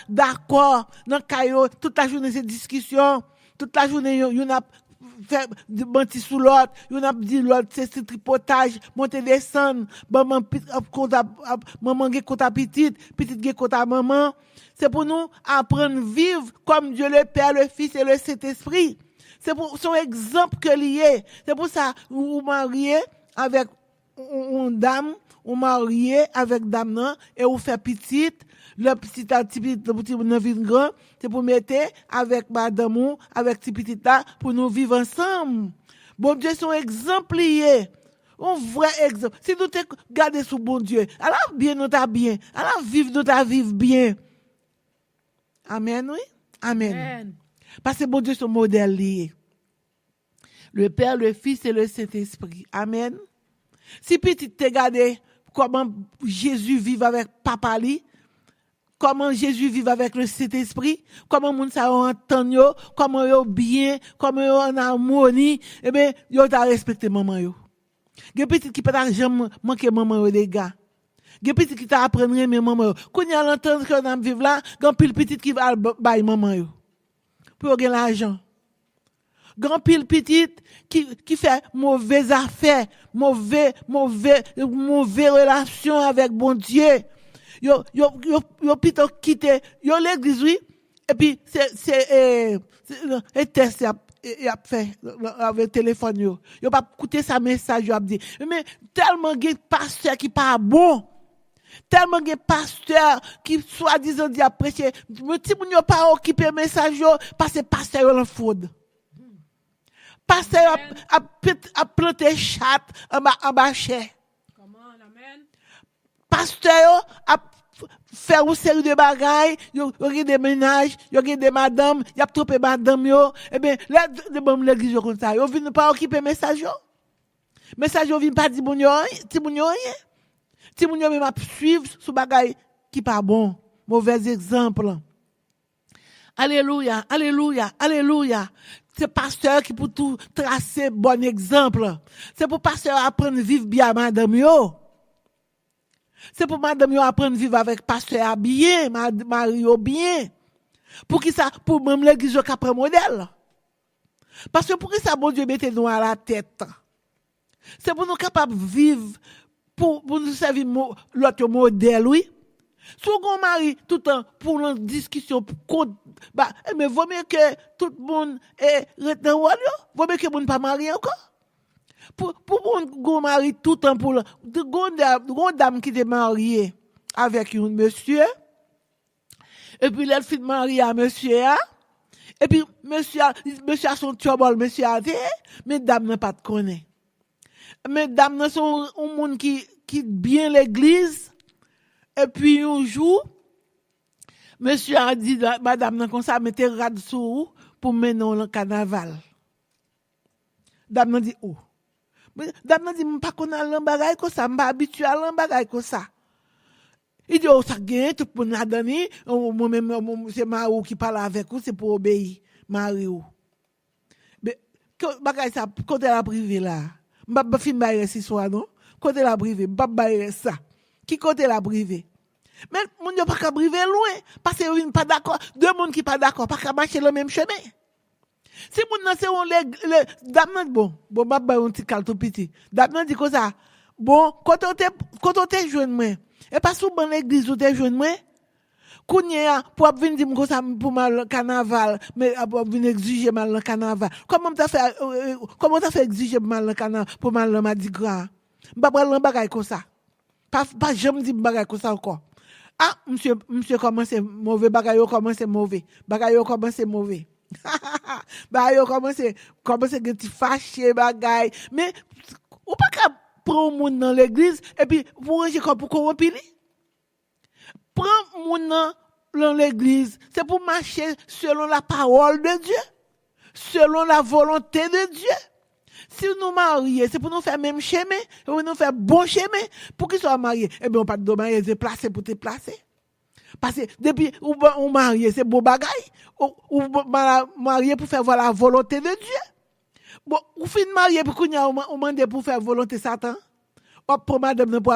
d'accord, dans caillou, toute la journée c'est discussion, toute la journée on a fait menti sous l'autre, on a dit l'autre c'est tripotage, monter descendre, maman maman ge compte petite ge compte maman. C'est pour nous apprendre à vivre comme Dieu le Père, le Fils et le Saint-Esprit. C'est pour son exemple que lié. C'est pour ça vous mariez avec une dame, vous mariez avec dame nan, et vous faites petite, le petit grand, c'est pour mettre avec madame ou avec petit petit là pour nous vivre ensemble. Bon Dieu son exemple lié. Un vrai exemple. Si nous te gardons sous bon Dieu, alors bien nous ta bien, alors vivre nous ta vivre bien. Amen, oui? Amen. Parce que bon Dieu son modèle lié. Le Père, le Fils et le Saint-Esprit. Amen. Si petit te gardé comment Jésus vit avec papa li, comment Jésus vit avec le Saint-Esprit, comment moun sa entend yo, comment yo bien, comment yo en harmonie, eh ben yo t'a respecté maman yo. Gen petit qui pas jamais manquer maman yo les gars. Gen petit qui t'a apprendre mais maman yo. Quand y a l'entendre que on vivre là, gen pile petit qui va bailler maman yo. Pour gagner l'argent. Grand pile petite qui fait mauvaise affaire, mauvais relation avec bon Dieu. Yo plutôt quitter yo l'église oui et puis c'est test y a fait avec téléphone yo pas écouter sa message yo a dit mais tellement de pasteur qui pas bon. Tellement de pasteurs qui soi-disant dit prêcher, petit moun yo pas occuper message yo parce que pasteur yo en fraude. Pasteur a planté chat en bas chair. Pasteur a fait une série de bagailles, yo des ménages, yo des madame, y a trompé madame yo. Eh bien, là de bon l'église yo comme ça, yo vinn pas occuper message yo. Message yo vinn pas di moun yo, ti moun yo rien. Ti moun yo même suivre sous bagaille qui pas bon, mauvais exemple. Alléluia, alléluia, alléluia. C'est pasteur qui pour tout tracer bon exemple. C'est pour pasteur apprendre à vivre bien madame yo. C'est pour madame yo apprendre à vivre avec pasteur bien, mari yo bien. Pour qui ça pour même l'église yo qu'après modèle. Parce que pour qui ça bon Dieu mette nous à la tête. C'est pour nous capables de vivre pour nous servir l'autre modèle oui. Si on mari tout le temps pour une discussion mais vaut mieux que tout le monde est retenant vaut mieux que monde pas marié encore. Pour mon mari tout le temps pour une dame qui est mariée avec un monsieur et puis elle fit mariée à monsieur et puis monsieur a son trouble monsieur a dit mais dame n'a pas de connaît. Mais dame sont un monde qui bien l'église. Et puis un jour, monsieur a dit madame nan comme ça mettez rad sous pour mener le carnaval. Dame nan dit oh. Dame nan dit pas connait l'embagay comme ça, m'pas habitué à l'embagay comme ça. Il dit oh ça gagne tout pour n'a donné, moi même c'est Marou qui parle avec vous, c'est pour obéir Mario. Mais bagay ça côté la privé là. M'pas fin bailler ce soir non? Côté la privé, m'pas bailler ça. Qui côté la privé? Mais moun yo pas ka privé loin parce que yon pas d'accord, deux monde qui pas d'accord pas ka marcher le même chemin. Si moun nan c'est on le dame nan bon ba un petit cal tout petit. Dame nan dit comme ça. Bon, quand on te joindre moi et pas sous ban l'église ou te joindre moi. Kounya pour venir dire comme ça pour mal carnaval mais pour venir exiger mal le carnaval. Comment t'as fait exiger mal le carnaval pour mal le mardi gras? M'pa pral lan bagay comme ça. Pas jamais dit bagay comme ça encore. Ah, monsieur commence mauvais, bagay yo commence mauvais. Bagay yo commence mauvais. Bagay yo commence genti fâché bagay. Mais ou pas ka prendre moun dans l'église et puis pour ranger comme pour corrompre li. Prends moun dans l'église, c'est pour marcher selon la parole de Dieu, selon la volonté de Dieu. Si nous marions, c'est pour nous faire même chemin, pour nous faire bon chemin, pour qu'ils soient mariés. Eh bien, on pas de marier, c'est placer pour te placer. Parce que depuis on marie, c'est beau bagaille. Ou marier pour faire voir la volonté de Dieu. Bon, ou fin marier pour qu'on y a on demande pour faire volonté Satan. Hop, pour madame, pour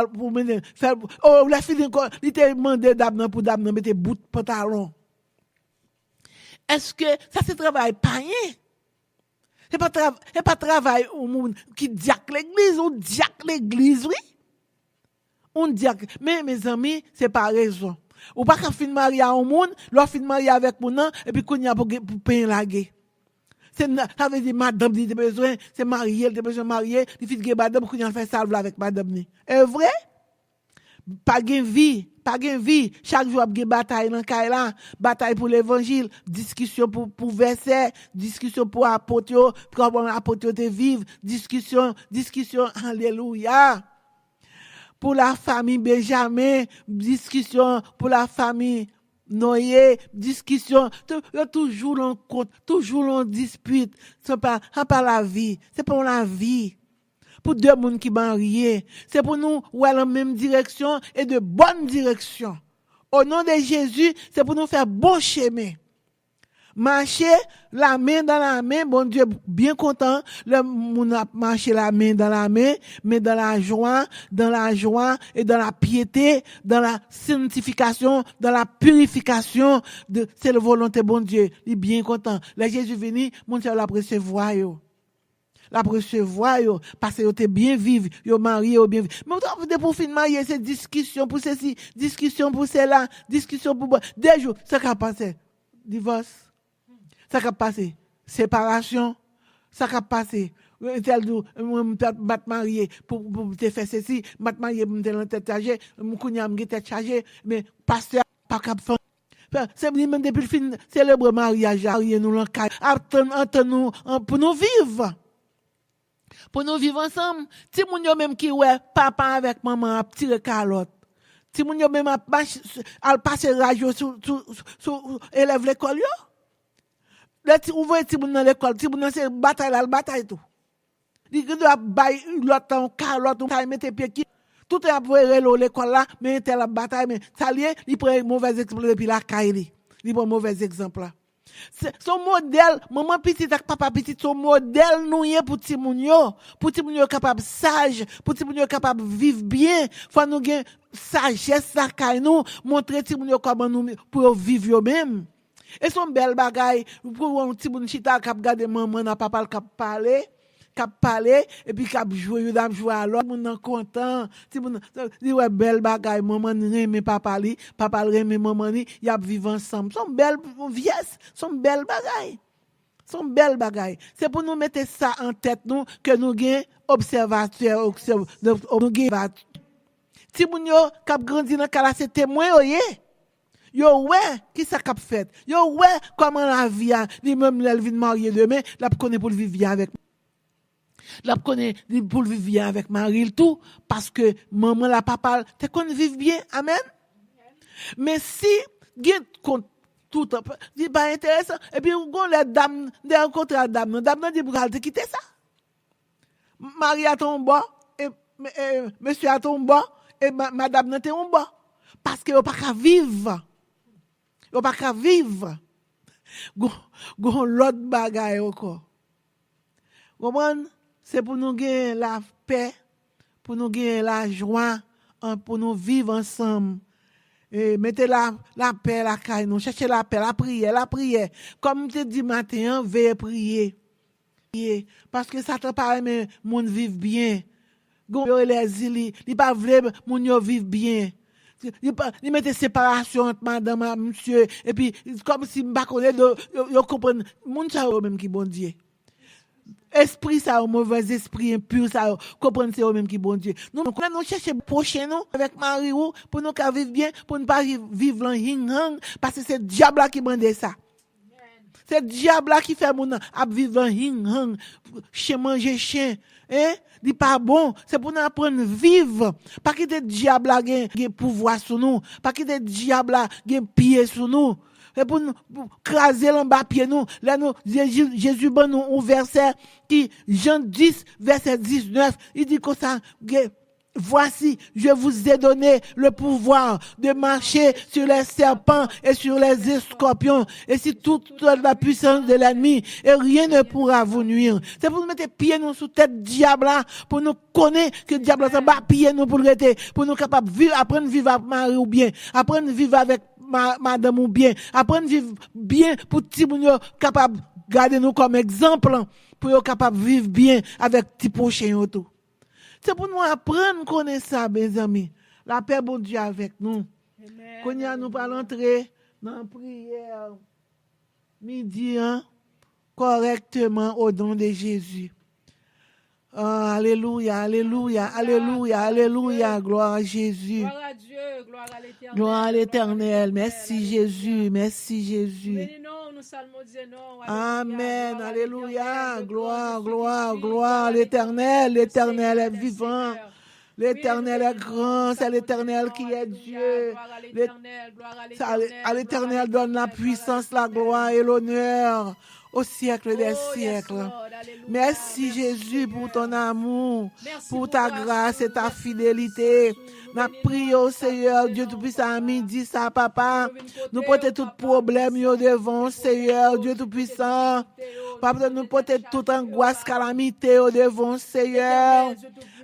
faire, oh, la fille, il t'a demandé d'abnan pour d'abnan, mettre bout de pantalon. Est-ce que ça c'est travail païen? C'est pas travail au monde qui diaque l'église, ou diaque l'église, oui? On diaque. Mais mes amis, c'est pas raison. Ou pas qu'un fin marié au monde, l'on fin marié avec mon nom, et puis qu'on y a pour payer la guerre. Ça veut dire madame dit besoin, c'est marié, il a besoin de marier, il fait que madame qu'on y a fait salve avec madame. Est vrai? Pas de vie, chaque jour il y a bataille dans Kaila, bataille pour l'évangile, discussion pour verset, discussion pour apôtre, pour apôtre te vivre, discussion, alléluia. Pour la famille Benjamin, discussion pour la famille Noé, discussion, toujours en compte, toujours en dispute, c'est pas la vie, c'est pour la vie. Pour deux personnes qui mariés, c'est pour nous aller dans la même direction et de bonne direction. Au nom de Jésus, c'est pour nous faire bon chemin. Marcher la main dans la main, bon Dieu, bien content, le monde a marché la main dans la main, mais dans la joie et dans la piété, dans la sanctification, dans la purification, c'est la volonté bon Dieu. Il est bien content. Là Jésus venu, mon Dieu l'a recevoir yo. La recevoir yo parce que yo te bien vivre, yo marié yo bien vivre. Mais pour finir marié, c'est discussion pour ceci, discussion pour cela, discussion pour des jours, ça qu'a passé divorce. Ça qu'a passé séparation, ça qu'a passé tel jour m'bat marié pour te faire ceci, m'bat marié pour te tête chargée, m'kounya m'gé tête chargée, mais pasteur pas cap faire. C'est même depuis le fin célébrer mariage, marié nous l'encaille, attend nous pour nous vivre. Pour nous vivre ensemble, ti moun yo même qui ouais papa avec maman a tiré calotte. Ti moun yo même a passer radio sur élève l'école yo. Là ti ouvre ti moun dans l'école, ti moun c'est bataille tout. Di doit bay l'autre calotte, ça mettre pied qui tout est après l'école là, mais tel la bataille mais ça lié, il prend mauvais exemple depuis la caille. Il prend mauvais exemple là. Son modèle, maman petite ak papa petite, son modèle nous y pour ti moun yo capable sage, pour ti moun yo capable vivre bien, faut nous gen sagesse la kay nous, montrer ti moun yo comment nous pour vivre yo même. Et son belle bagaille pour un ti moun chita k'ap garder maman na papa k'ap parler et puis k'ap jouer alors moun content ti moun li ouais belle bagaille maman reme papa reme maman ni y a vivre ensemble son belle vieillesse son belle bagaille c'est pour nous mettre ça en tête nous que nous gain observateur nous gain ti moun yo k'ap grandi dans kala c'est témoin yo ouais qui ça k'ap fait yo ouais comment la vie a lui même elle vient marier demain la connaît pour vivre avec la connaît pour vivre bien avec Marie tout parce que maman la papa te connaît vivre bien amen. Mais si gen tout dit pas intéressant et puis on les dames de rencontrer la dame dit pour te quitter ça Marie à ton bord et monsieur à ton bord et madame dans ton bord parce que on pas qu'à vivre gon l'autre bagaille encore comprendre. C'est pour nous gagner la paix, pour nous gagner la joie, pour nous vivre ensemble. Et mettez la paix, la caille, nous cherchez la paix, la prière. Comme je dis matin, veillez prier. Parce que ça te paraît, mais moun vive bien. Gon les îles, il pas vrai, moun yo vive bien. Il mette séparation entre madame et monsieur, et puis, comme si m'pa connaît, yo comprenne, moun sa yo même qui bon Dieu. Esprit ça, mauvais esprit impur ça, comprendre c'est eux même qui bon Dieu. Nous chercher prochain nous avec Marie ou pour nous qu'à vivre bien, pour ne pas vivre en hing-hang parce que c'est le diable là qui mande ça. C'est le diable là qui fait mon à vivre en hing-hang, chez manger chien, hein? Dit pas bon, c'est pour nous apprendre à vivre. Pas que le diable là gagne pouvoir sur nous, pas que le diable là gagne pied sur nous. Et pour nous craser en bas pied nous là nous Jésus bon nous un verset qui Jean 10 verset 19 il dit que ça voici, je vous ai donné le pouvoir de marcher sur les serpents et sur les scorpions et sur toute la puissance de l'ennemi et rien ne pourra vous nuire. C'est pour nous mettre pieds nous sous tête diable là, pour nous connaître que diable ça bat pieds nous pour le rester, pour nous capables vivre, apprendre à vivre avec Marie ou bien, apprendre à vivre avec madame ou bien, apprendre à vivre bien pour petit moun yo capable garder nous comme exemple pour yo capable vivre bien avec petit prochain auto. C'est pour nous apprendre à connaître ça, mes amis. La paix, bon Dieu, avec nous. Quand nous pas entrer dans la prière midi, hein, correctement au nom de Jésus. Oh, alléluia, alléluia, alléluia, alléluia, gloire à Jésus. Gloire à Dieu, gloire à l'Éternel. Gloire à l'Éternel. Merci Jésus, merci Jésus. Bénis-nous, nous psalmodions. Amen, alléluia, gloire, gloire, gloire à l'Éternel. L'Éternel est vivant. L'Éternel est grand, c'est l'Éternel qui est Dieu. À l'Éternel donne la puissance, la gloire et l'honneur au siècle des siècles. Merci Jésus pour ton amour, pour ta grâce et ta fidélité. Nous prions au Seigneur, Dieu Tout-Puissant, à midi, ça, papa. Nous portons tout problème devant, Seigneur, Dieu Tout-Puissant. Papa, nous portons toute angoisse, calamité devant, Seigneur.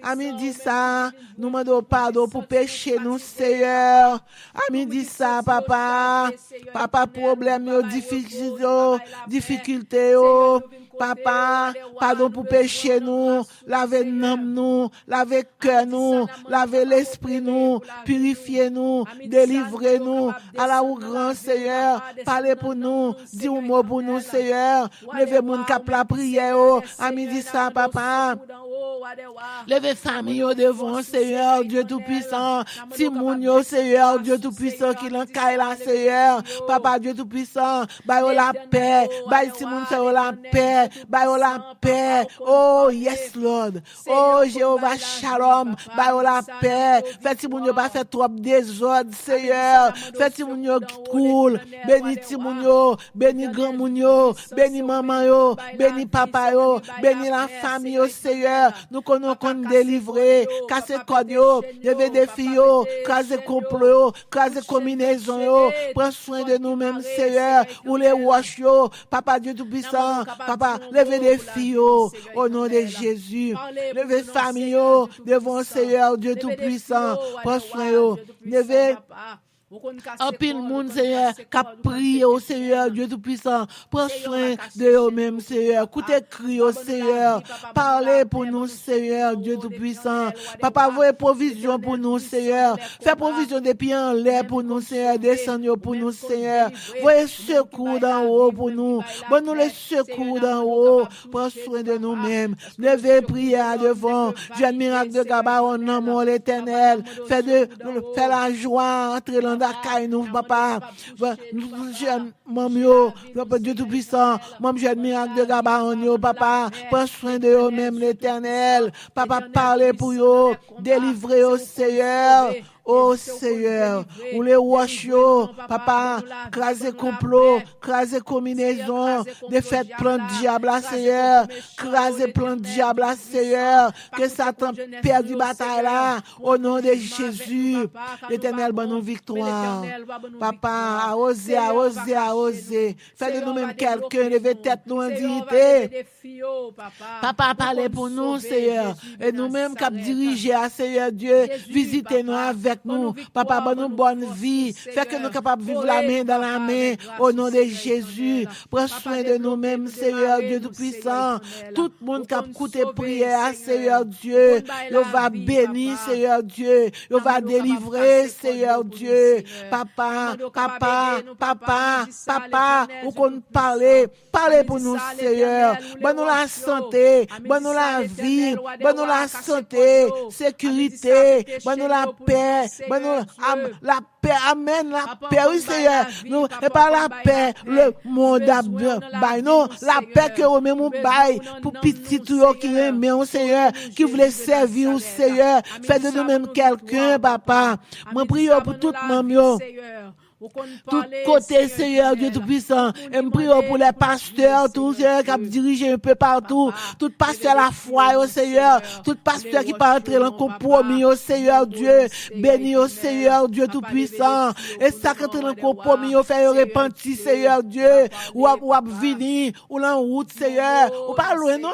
À midi, ça, nous demandons pardon pour pécher, nous, Seigneur. À midi, ça, papa. Papa, problème, difficulté, papa, pardon pour pécher nous, laver nous, laver cœur nous, laver l'esprit nous, purifier nous, délivrer nous, à la ou grand Seigneur, parlez pour nous, dis un mot pour nous Seigneur, levez mon cap la prière, à midi ça papa, levez famille devant Seigneur, Dieu Tout-Puissant, Timounio Seigneur, Dieu Tout-Puissant, qui l'encaille la Seigneur, papa Dieu Tout-Puissant, baille la paix, baille Timoun Seigneur la paix, baille la paix, oh yes Lord, oh Jéhovah Shalom, baille la paix, fais Timounio pas faire trop désordre Seigneur, fais Timounio qui coule, bénis Timounio, bénis grand mounio, bénis maman yo, bénis papa yo, bénis la famille yo Seigneur, nous connaissons qu'on délivrer, casser code yo, lever des filles yo, casser complot yo, casser combinaison yo, prends soin de nous-mêmes Seigneur, ou les wash yo, papa Dieu Tout-Puissant, papa, levez des filles yo, au nom de Jésus, levez famille yo, devant Seigneur Dieu Tout-Puissant, prends soin yo, levez en pile monde, Seigneur, qui prie au Seigneur, Dieu Tout-Puissant. Prends soin de eux-mêmes, Seigneur. Écoutez, crie au Seigneur. Parlez pour nous, Seigneur, Dieu Tout-Puissant. Papa, voyez provision pour nous, Seigneur. Fais provision depuis en l'air pour nous, Seigneur. Descendez pour nous, Seigneur. Voyez secours d'en haut pour nous. Bonne nous les secours d'en haut. Prends soin de nous-mêmes. Levez prière devant. Jeune miracle de Gabaron, nom l'Éternel. Fais la joie, entrer dans nous, papa, jeune maman, Dieu Tout-Puissant, mon jeune miracle de Gabaron, papa, prends soin de eux-mêmes, l'Éternel, papa, parlez pour eux, délivrez au Seigneur. Oh Seigneur, ou les wash yo, papa, craser complot, craser combinaison, défaite plan de diable à Seigneur, craser plan de diable à Seigneur, que Satan perd du bataille là, au nom de Jésus, l'Éternel bonne nous victoire. Papa, à oser, fais de nous-mêmes quelqu'un, levez tête nous en dignité. Papa, parlez pour nous, Seigneur, et nous-mêmes qui diriger à Seigneur Dieu, visitez-nous avec nous, papa, bonne nous bonne vie, fait que nous sommes capables de vivre la main dans la main, au nom de Jésus, prends soin de nous-mêmes, Seigneur Dieu Tout-Puissant, tout le monde qui a écouté prière, Seigneur Dieu, il va bénir, Seigneur Dieu, il va délivrer, Seigneur Dieu, papa, où qu'on parler pour nous, Seigneur, bonne nous la santé, bonne nous la vie, bonne nous la santé, sécurité, bonne nous la paix, bonne nous la paix, amen, la paix, oui Seigneur, nous, et par la paix, le monde a non, la paix que nous même bail pour petit tout qui aime, Seigneur, qui voulait servir au Seigneur, faites de nous-mêmes quelqu'un, papa, moi prie pour toute maman. tout côté, Seigneur Dieu Tout-Puissant. Et me prie pour les pasteurs, tous ceux qui ont dirigé un peu partout, tout pasteur à la foi, au Seigneur, tout pasteur qui peut entrer dans le compromis, au Seigneur Dieu, béni au Seigneur Dieu Tout-Puissant. Et ça, quand on est dans le compromis, au fait repentir, Seigneur Dieu, ou à venir, ou en route, Seigneur. Ou pas loin, non?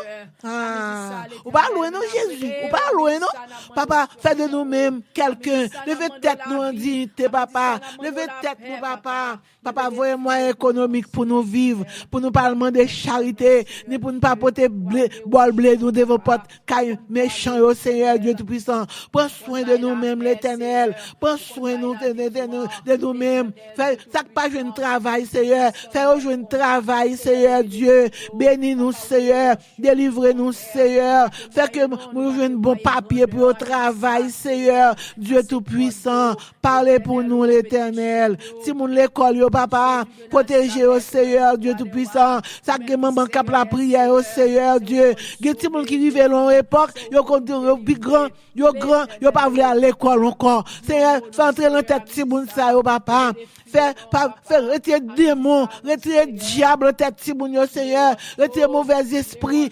Ou pas loin, non, Jésus? Ou pas loin, non? Papa, fais de nous-mêmes quelqu'un. Levez tête nous en dignité, papa. Levez tête nous, papa. Papa, voyez moyen économique pour nous vivre, pour nous pas demander charité, ni pour ne pas porter bol blé, nous devons pas caille méchant au Seigneur Dieu Tout-Puissant. Prends soin de nous-mêmes, l'Éternel. Prends soin de nous-mêmes. Fais, ça pas jouer un travail, Seigneur. Fais jouer un travail, Seigneur Dieu. Bénis-nous, Seigneur. Délivrez-nous, Seigneur. Fais que nous jouions un bon papier pour le travail, Seigneur. Dieu Tout-Puissant. Parlez pour nous, l'Éternel. Si mon l'école, yo, papa, protégez au Seigneur, Dieu Tout-Puissant. Ça que maman cap la prière au Seigneur, Dieu. Get ti moun qui rive long époque, yo plus grand, yo pas voulu à l'école encore. Seigneur, fais entrer dans tête ti moun ça yo, papa. Fais retirer démon, retirer diable tête ti moun yo, Seigneur. Retirer mauvais esprit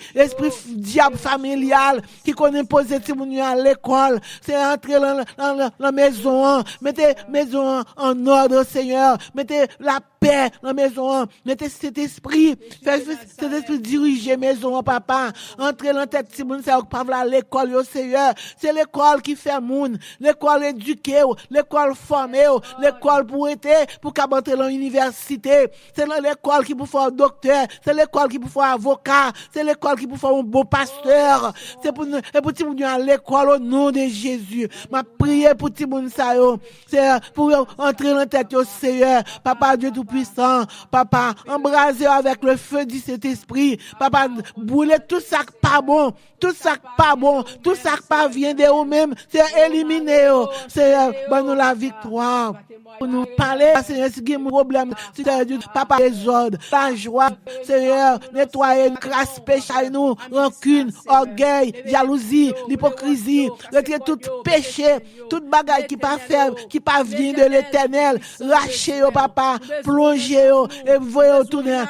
diable familial qui connaît poser ti moun yo à l'école. C'est entrer dans la maison, mettez maison en ordre, Seigneur. Mettez la paix dans la maison, mettez cet esprit, faites cet esprit diriger maison, papa. Entrez dans tête si moun, c'est pas à l'école, yo, Seigneur. C'est l'école qui fait moun, l'école éduquée, l'école formée, l'école pour entrer dans l'université. C'est l'école qui pour faire docteur, c'est l'école qui pour faire avocat, c'est l'école qui pour faire un bon pasteur. C'est pour ti moun à l'école au nom de Jésus. Ma prière pour ti moun sa yo, c'est pour entrer dans tête yo, Seigneur. Papa Dieu Tout-Puissant, papa, embrasez avec le feu du Saint-Esprit. Papa, brûlez tout ça qui pas bon, tout ça qui pas bon, tout ça qui pas vient de vous-même, c'est éliminer. C'est nous la victoire. Pour nous parler, Seigneur, si il y a un problème, Seigneur Dieu, papa, désordre, la joie, Seigneur, nettoyer, crasse, péché, nous, rancune, orgueil, jalousie, l'hypocrisie, retirer tout péché, toute bagaille qui pas faire, qui pas vient de l'Éternel, lâchez, papa, plongez, et voyez retourner,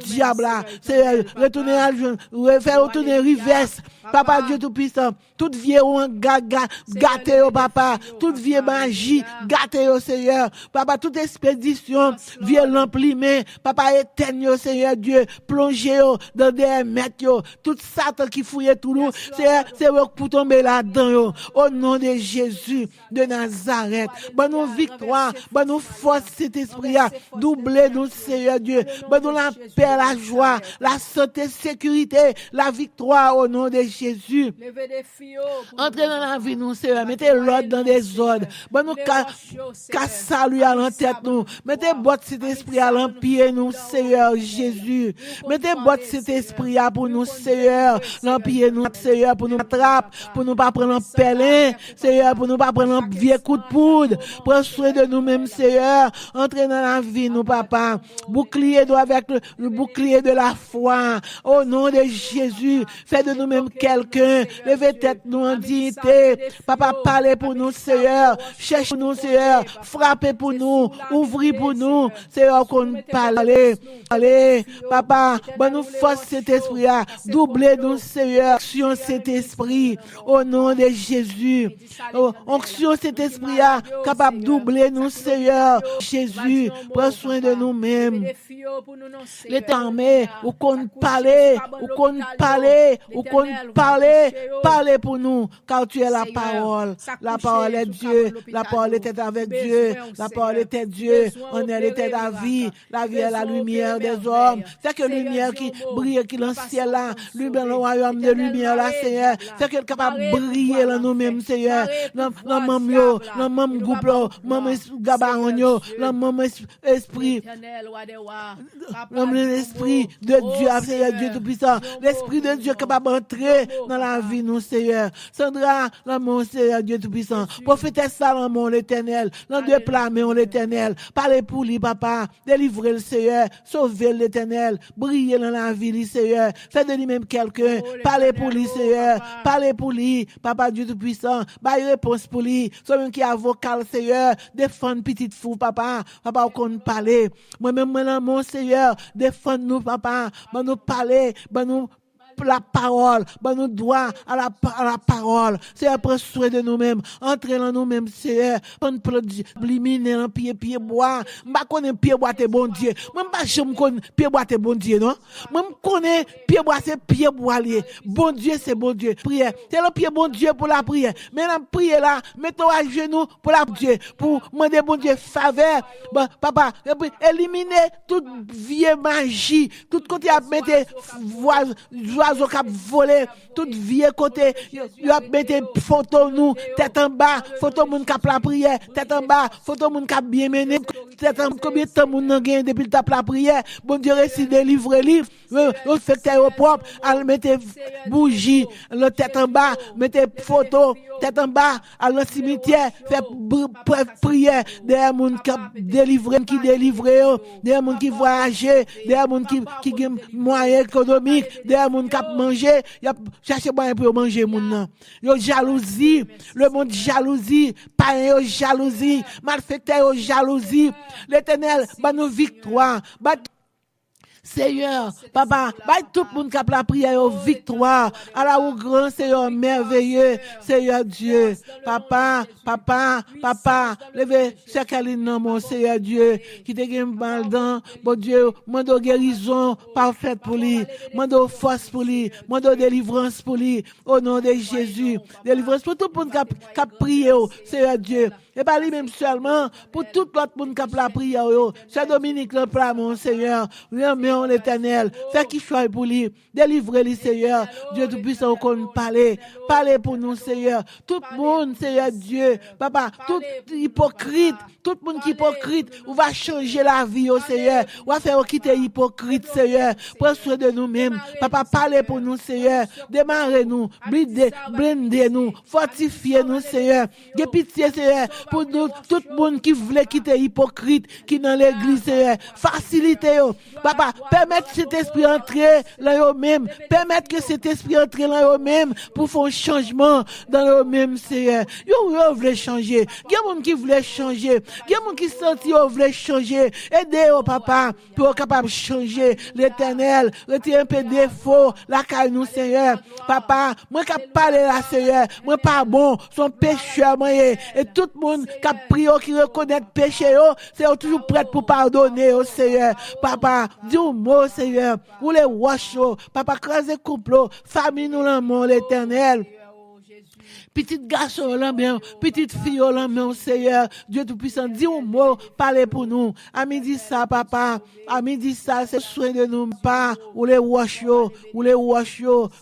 diable là, c'est retourner à faire retourner reverse. Papa Dieu Tout-Puissant, toute vieille gâtée, papa, toute vieille magie, gâtée, Seigneur. Papa, toute expédition, vieille l'emplimée, papa, éteigne, Seigneur Dieu, plongez dans des mètres, tout Satan qui fouille tout nous, c'est pour tomber là-dedans, au nom de Jésus de Nazareth. Bonne nous victoire, bonne nous force cet esprit, doublez-nous, Seigneur Dieu, bonne nous la paix, la joie, la santé, sécurité, la victoire au nom de Jésus. Entrez dans la vie, nous, Seigneur. Mettez l'ordre dans des ordres. Bon, nous, casse salut à l'entête, nous. Mettez boîte cet esprit à l'empire, nous, Seigneur Jésus. Mettez boîte cet esprit à pour nous, Seigneur. L'empire, nous, Seigneur, pour nous attraper, pour nous pas prendre un pèlerin, Seigneur, pour nous pas prendre un vieux coup de poudre. Prends soin de nous-mêmes, Seigneur. Entrez dans la vie, nous, papa. Bouclier doit avec le bouclier de la foi. Au nom de Jésus, fais de nous-mêmes quelqu'un. Levez tête nous en dignité. Papa, parlez pour nous, Seigneur. Cherche pour nous, Seigneur. Frappez pour nous. Ouvrez pour nous. Seigneur, qu'on parle. Allez, papa, bon nous force cet esprit là. Doublez nous, Seigneur. Onction cet esprit. Au nom de Jésus. Onction cet esprit là. Capable de doubler nous, Seigneur. Jésus, prends soin de nous-mêmes. L'Éternel, ou qu'on parle, ou qu'on parle, ou qu'on parle. Parlez pour nous, car tu es la parole. La parole est Dieu. La parole était avec Dieu. La parole était Dieu. On était la vie. La vie est la lumière des hommes. C'est que lumière qui brille, qui dans le ciel là. Lumière, le royaume de lumière là, Seigneur. C'est qu'elle est capable de briller là nous-mêmes, Seigneur. Dans même yo, dans même groupe là, même gabaron yo, dans même l'esprit. L'esprit de Dieu, Seigneur Dieu Tout-Puissant. L'esprit de Dieu capable d'entrer dans la vie, nous, Seigneur. Sandra, l'amour, Seigneur Dieu Tout-Puissant. Prophétesse Salomon, l'Éternel. L'un de plamer, l'Éternel. Parlez pour lui, papa. Délivrez le Seigneur. Sauvez l'Éternel. Brillez dans la vie, Seigneur. Faites de lui-même quelqu'un. Parlez pour lui, Seigneur. Parlez pour lui, papa Dieu Tout-Puissant. Baille réponse pour lui. Celui qui est avocat, Seigneur. Défendre petite fou, papa. Papa, on compte parler. Moi-même, mon Seigneur. Défendre-nous, papa. Ben nous parler. Ben nous la parole, ben nous droit à la parole. Seigneur, prends soin de nous-mêmes. Entrez dans nous-mêmes, Seigneur. Prends liminer en pied bois. M'pa connais pied bois t'es bon Dieu. Même pas j'aime connais pied bois t'es bon Dieu, non? Même connais pied bois c'est pied bois lié. Bon Dieu, c'est bon Dieu. Prière. C'est le pied bon Dieu pour la prière. Mais la prière là, mettons à genoux pour la Dieu. Pour demander bon Dieu faveur. Bon, papa, éliminer toute vieille magie. Tout côté à mettre oiseau qui a volé, toute vie côté, il a mis photo nous, tête en bas, photo moun qui a la prière, tête en bas, photo moun qui a bien mené, tête en combien de temps moun nan gen depuis le tape la prière, bon Dieu réussi délivrer livre, on fait que au propre, elle mettait bougie, le tête en bas, mettait photo, tête en bas, à le cimetière, fait prière, des moun qui délivrer, qui délivrer, des moun qui voyager, des moun qui moyen économique, des moun qui manger, y a chercher moyen pour manger moun nan. Yo jalousie, le monde jalousie, païen yo jalousie, malfaiteur yo jalousie. L'Éternel ba nous victoire, ba Seigneur, papa, tout le monde qui a la prière au victoire, à la ou grand Seigneur merveilleux, Seigneur Dieu, papa, levez chaque ligne mon Seigneur Dieu, qui te gagne mal dans, bon Dieu, mando guérison parfaite pour lui, mando force pour lui, mando délivrance pour lui, au nom de Jésus, délivrance pour tout le monde qui a prié, Seigneur Dieu, et pas lui même seulement, pour tout l'autre monde qui a la prière, Saint Dominique le plat, mon Seigneur, l'Éternel, fais qu'il soit pour lui, délivrez-le, Seigneur, Dieu Tout-Puissant, qu'on parler pour nous, Seigneur, tout le monde, Seigneur Dieu, papa, tout hypocrite, tout le monde qui est hypocrite, on va changer la vie, oh Seigneur, on va faire quitter hypocrite, Seigneur, prends soin de nous-mêmes, papa, parlez pour nous, Seigneur, démarrez-nous, blindez-nous, fortifiez-nous, Seigneur, de pitié, Seigneur, pour nous, tout le monde qui voulait quitter hypocrite, qui dans l'église, Seigneur, facilitez-vous, papa, permettre cet esprit entrer là eux-mêmes, permettre que cet esprit entre là eux-mêmes pour faire un changement dans eux-mêmes, Seigneur. Yo voulez changer, il y a des gens qui voulaient changer, il y a des gens qui sentent qu'ils voulaient changer, aidez-vous, papa, pour être capable de changer, l'Éternel, retirer un peu de défaut, la caille nous, Seigneur, papa, moi qui parle là, Seigneur, moi pas bon, son pécheur, moi, et tout le monde qui a prié, qui reconnaît le péché, c'est toujours prêt pour pardonner, oh Seigneur, papa, dis un mot, Seigneur, ou les wash, papa, crasez couple, famille nous l'amour, l'Éternel. Petite garçon, l'homme, petite fille, l'homme, Seigneur, Dieu Tout-Puissant, dis un mot, parlez pour nous. À midi ça, papa, à midi ça, c'est soin de nous, pas, ou les wash,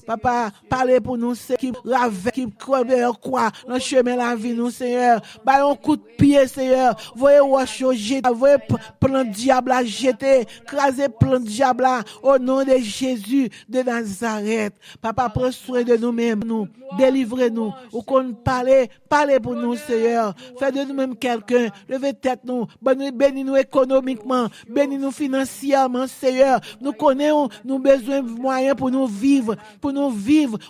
papa, parlez pour nous, c'est qui rave, qui crève, quoi, dans le chemin la vie, nous, Seigneur. Bah, un coup de pied, Seigneur, voyez wash, jeter, voyez plein de diable à jeter, craser plein de diable là, au nom de Jésus de Nazareth. Papa, prends soin de nous-mêmes, nous, délivrez-nous. Ou qu'on parlez pour nous, Seigneur. Faites de nous-mêmes quelqu'un. Levez tête nous. Bénis-nous économiquement. Bénis-nous financièrement, Seigneur. Nous connaissons, nous besoin de moyens pour nous vivre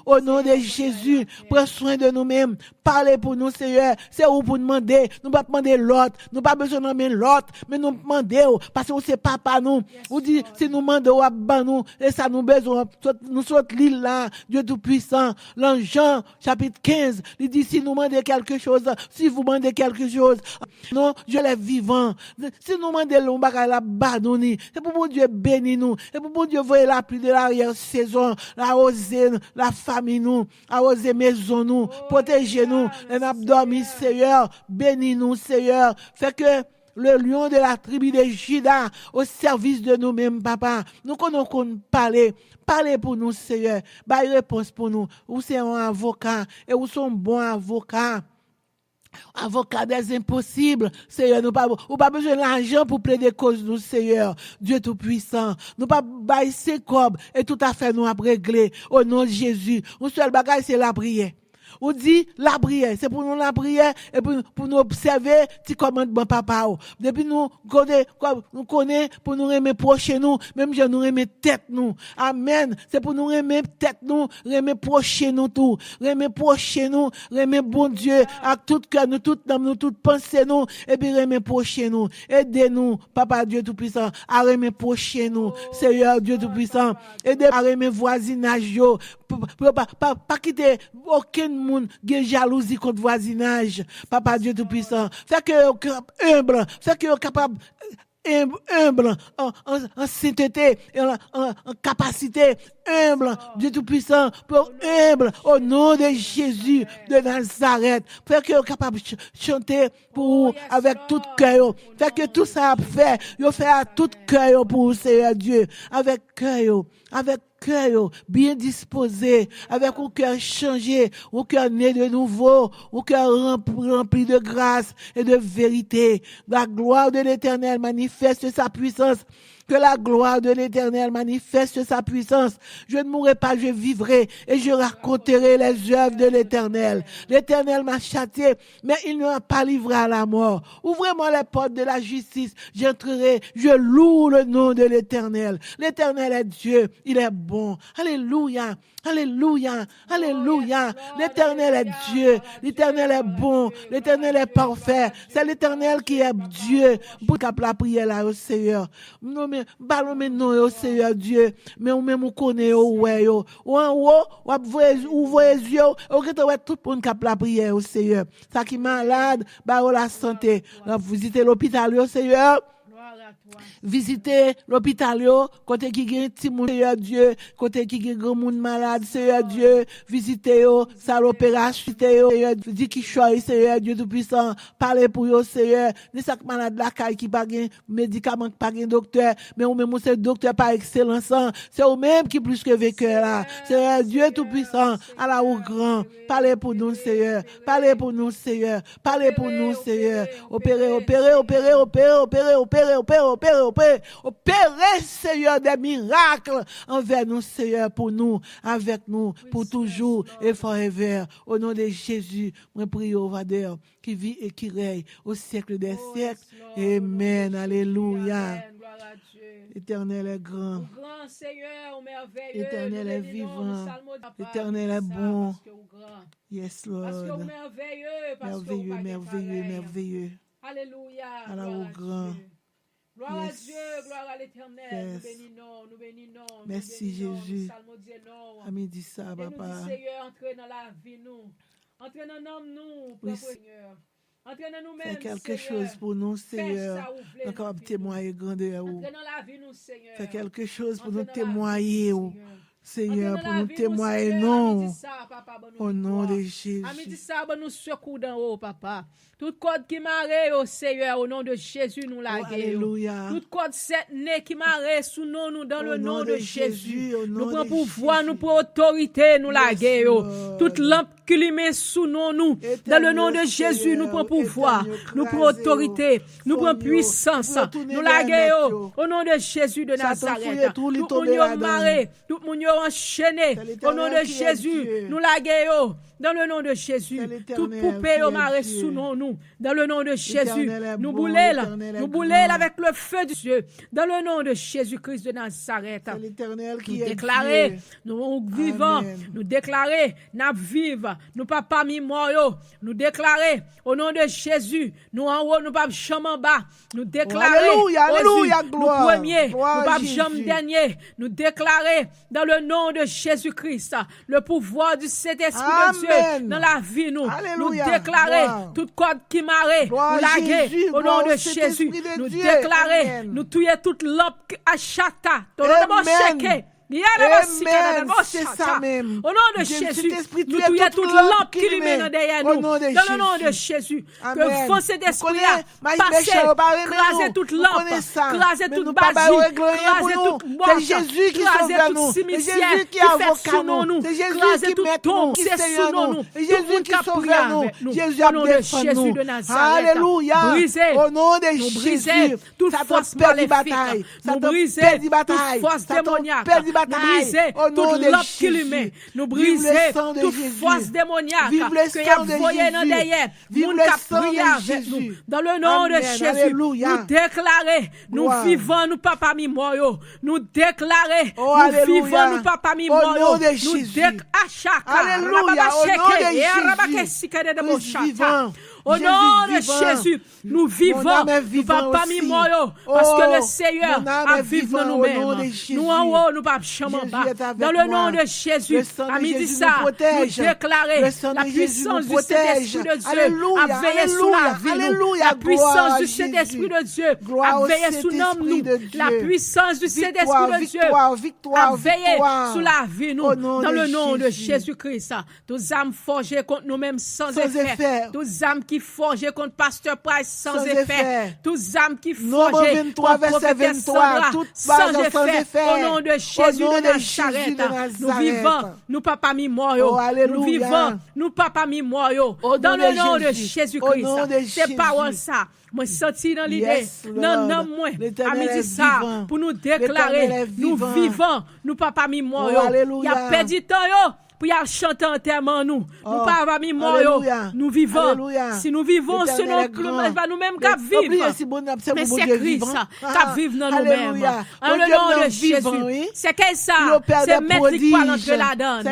au nom de Jésus. Prends soin de nous-mêmes. Parlez pour nous, Seigneur. C'est où pour demander. Nous pas demander l'autre. Nous pas besoin de demander l'autre, mais nous demander parce que c'est papa nous. Ou dit, si nous demandons à nous, et ça nous besoin. Nous sommes l'île là, Dieu Tout-Puissant. Dans Jean, chapitre 15, il dit, si nous demandez quelque chose, si vous demandez quelque chose, non, je l'ai vivant. Si nous demandez l'ombaga, la badoni, c'est pour mon Dieu bénir nous. C'est pour mon Dieu voyer la pluie de l'arrière-saison, arroser la famille nous, arroser maison nous, protéger nous, les abdomen, Seigneur, bénis nous, Seigneur. Fait que le lion de la tribu de Juda au service de nous-mêmes, papa. Nous connaissons parler. Parlez pour nous, Seigneur. Bah, réponse pour nous. Vous êtes un avocat et vous sommes un bon avocat. avocat des impossibles, Seigneur, nous pas, ou pas besoin d'argent pour plaider cause nous, Seigneur, Dieu Tout-Puissant. Nous pas bailler ses cobs et tout à fait nous à régler au nom de Jésus. Une seule bagaille, c'est la prière. On dit la prière, c'est pour nous la prière et pour nous observer petit commandement papa. Depuis nous connaît pour nous aimer proche nous, même je nous aimer tête nous. Amen. C'est pour nous aimer tête nous, aimer proche nous tout, aimer proche nous, aimer bon Dieu avec tout cœur nous, toute âme nous, toute pensée nous et puis aimer proche nous. Aidez-nous, papa Dieu tout-puissant, à aimer proche nous, Seigneur Dieu tout-puissant. Aidez à aimer voisinage yo, pas quitter aucun monde qui jalousie contre voisinage, papa Dieu tout-puissant. Fait que humble, fait que capable humble en sainteté, en capacité humble, Dieu tout-puissant, pour humble au nom de Jésus de Nazareth. Fait que capable de chanter pour avec tout cœur. Fait que tout ça a fait, yo fait à tout cœur pour Seigneur Dieu, avec cœur, bien disposé, avec un cœur changé, un cœur né de nouveau, un cœur rempli de grâce et de vérité. La gloire de l'Éternel manifeste sa puissance. Que la gloire de l'Éternel manifeste sa puissance. Je ne mourrai pas, je vivrai et je raconterai les œuvres de l'Éternel. L'Éternel m'a châtié, mais il ne m'a pas livré à la mort. Ouvrez-moi les portes de la justice, j'entrerai, je loue le nom de l'Éternel. L'Éternel est Dieu, il est bon. Alléluia. Alléluia, alléluia. L'Éternel est Dieu, l'Éternel est bon, l'Éternel est parfait. C'est l'Éternel qui est Dieu. Pour cap la prière là au Seigneur. Non mais ballon mais non au Seigneur Dieu, mais on même on connaît au ouais yo. Ou en haut, ou voyez yeux, ou que ouais tout pour cap la prière au Seigneur. Ça qui malade, bah la santé. Visiter l'hôpital au Seigneur. Visiter l'hôpital yo, côté qui gen ti moun Seigneur Dieu, côté qui gen grand moun malade Seigneur Dieu, visiter yo, ça l'opération yo, dit qui choisit Seigneur Dieu tout puissant, parler pour yo Seigneur, ni sak malade la caille qui pas gen médicament pas gen docteur, mais ou même c'est docteur par excellence, c'est ou même qui plus que vainqueur là. Seigneur Dieu tout puissant, à la ou grand, parlez pour nous Seigneur, parlez pour nous Seigneur, parlez pour nous Seigneur, opérez Seigneur des miracles envers nous Seigneur pour nous, avec nous, pour toujours et forever. Au nom de Jésus, moi prie au Vadeur qui vit et qui règne au siècle des siècles. Amen. Alléluia. L'Éternel est grand. L'Éternel est vivant. L'Éternel est bon. Yes, Lord. Merveilleux, merveilleux, merveilleux. Alléluia. Alors au grand. Gloire à Dieu, gloire à l'Éternel. Nous bénissons. Merci Jésus. Ami dit ça, papa. Et nous dit Seigneur, entrez dans la vie nous. Entrez dans l'homme nous, propre Seigneur. Entrez dans nous-mêmes, fais quelque chose pour nous, Seigneur. Nous sommes témoigner grandeur. Entrez dans la vie nous, Seigneur. Fais quelque chose pour nous témoigner. Seigneur, pour nous témoigner, non. Au nom de Jésus. Ami dit ça, nous secours d'en haut, papa. Tout code qui m'arrête, au Seigneur, au nom de Jésus, nous la Alléluia. Tout code cette nez qui m'arrête, sous nous, dans le nom de Jésus. Nous prenons pouvoir, nous prenons autorité, nous la toute lampe qui lui met sous nous, dans le nom de Jésus, nous prenons pouvoir, nous prenons autorité, nous prenons puissance, nous la au nom de Jésus de Nazareth. Tout le monde marre, tout le monde enchaîné, au nom de Jésus, nous la dans le nom de Jésus. Toute poupée au marre sous nous, dans le nom de Jésus. Nous boulons avec le feu de Dieu, dans le nom de Jésus-Christ de Nazareth. Nous déclarer, nous vivons, nous déclarer, nous vivons, nous papa mi mort, nous déclarer, au nom de Jésus, nous en haut, nous pas jamais en bas, nous déclarer, nous premier, nous pas jamais dernier, nous déclarer, dans le nom de Jésus-Christ, le pouvoir du Saint-Esprit de Dieu, dans la vie, nous déclarer, toute corde qui m'arrête, nous laguer, au nom de Jésus, nous déclarer, nous tuer toute lampe à chata, Amen. C'est ça même. Au nom de Jésus, nous tuons toute lampe qui illumine derrière nous. Dans le nom de Jésus, que vent cet esprit passe, craser toute lampe, craser toute bâtie, craser toute morte, craser tout cimetière qui fait sous nous, craser toute tombe qui est sous nous, tout le monde qui a prié avec nous. Au nom de Jésus de Nazareth, briser, au nom de nous Jésus, briser toute force maléfique, nous briser toute force démoniaque, nous briser toute lampe qui illumine, nous briser toute force démoniaque que y a envoyé dans derrière, moun qui a prié avec nous. Dans le nom de Jésus, nous déclarer, nous vivons, nous papa mi moyo, nous déclarer, nous vivons, nous papa mi moyo, nous déclarer, alléluia, au nom de Jésus, nous vivons, nous papa mi moyo, parce que le Seigneur a vivre dans nous-mêmes. Nous en haut, nous pas jamais bas. Dans le nom de Jésus, à midi ça, nous déclarer la puissance du Saint-Esprit de Dieu a veillé sur la vie nous. La puissance du Saint-Esprit de Dieu a veillé sur nous. La puissance du Saint-Esprit de Dieu a veillé sur la vie nous. Dans le nom de Jésus-Christ, tous âmes forgées contre nous-mêmes sans effet. Tous âmes qui forgées contre Pasteur Price sans effet. Tous âmes qui forgées contre Prophétesse Sandra sans effet. Au nom de Jésus de Nazareth, nous vivons, nous papa mi moyo. Nous vivons, nous papa mi moyo. Dans le nom de Jésus-Christ, c'est parole ça. Moi senti dans l'idée, non moi, à midi ça, pour nous déclarer, nous vivons, nous papa mi moyo. Il y a perdu temps yo. Pour y aller chanter enterrement nous. Nous pas mis mort. Nous vivons. Si nous vivons, ce n'est pas nous-mêmes qui vivons. Mais c'est Christ qui vit dans nous-mêmes. En le nom de Jésus. C'est qu'est ça? C'est mettre qui peut entrer là-dedans.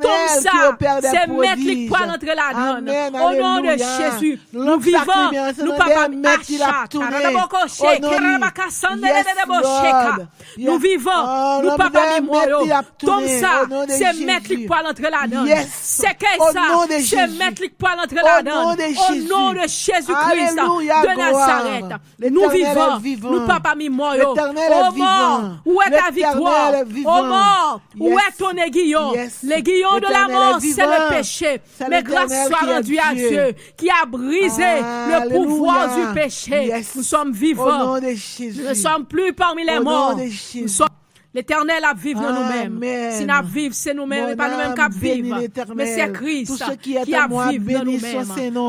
Comme ça, c'est mettre qui peut entrer là-dedans. Au nom de Jésus, nous vivons. Nous pas nous vivons. Nous pas mis mort. Comme ça, c'est mettre qui peut entrer là-dedans. C'est qu'est-ce ça? C'est mettre qui peut entrer là-dedans. Au nom de Jésus-Christ de Nazareth. Nous vivons. Nous pas mis mort. Au mort, où est ta victoire? Au mort, où est ton aiguillon? L'aiguillon de la mort, c'est le péché. Mais grâce soit rendue à Dieu qui a brisé le pouvoir du péché. Nous sommes vivants. Nous ne sommes plus parmi les morts. Nous sommes L'Éternel a vivre dans nous-mêmes. Si nous vivons, c'est nous-mêmes, et pas nous-mêmes qui vivons. Mais c'est Christ qui a vivre dans nous-mêmes.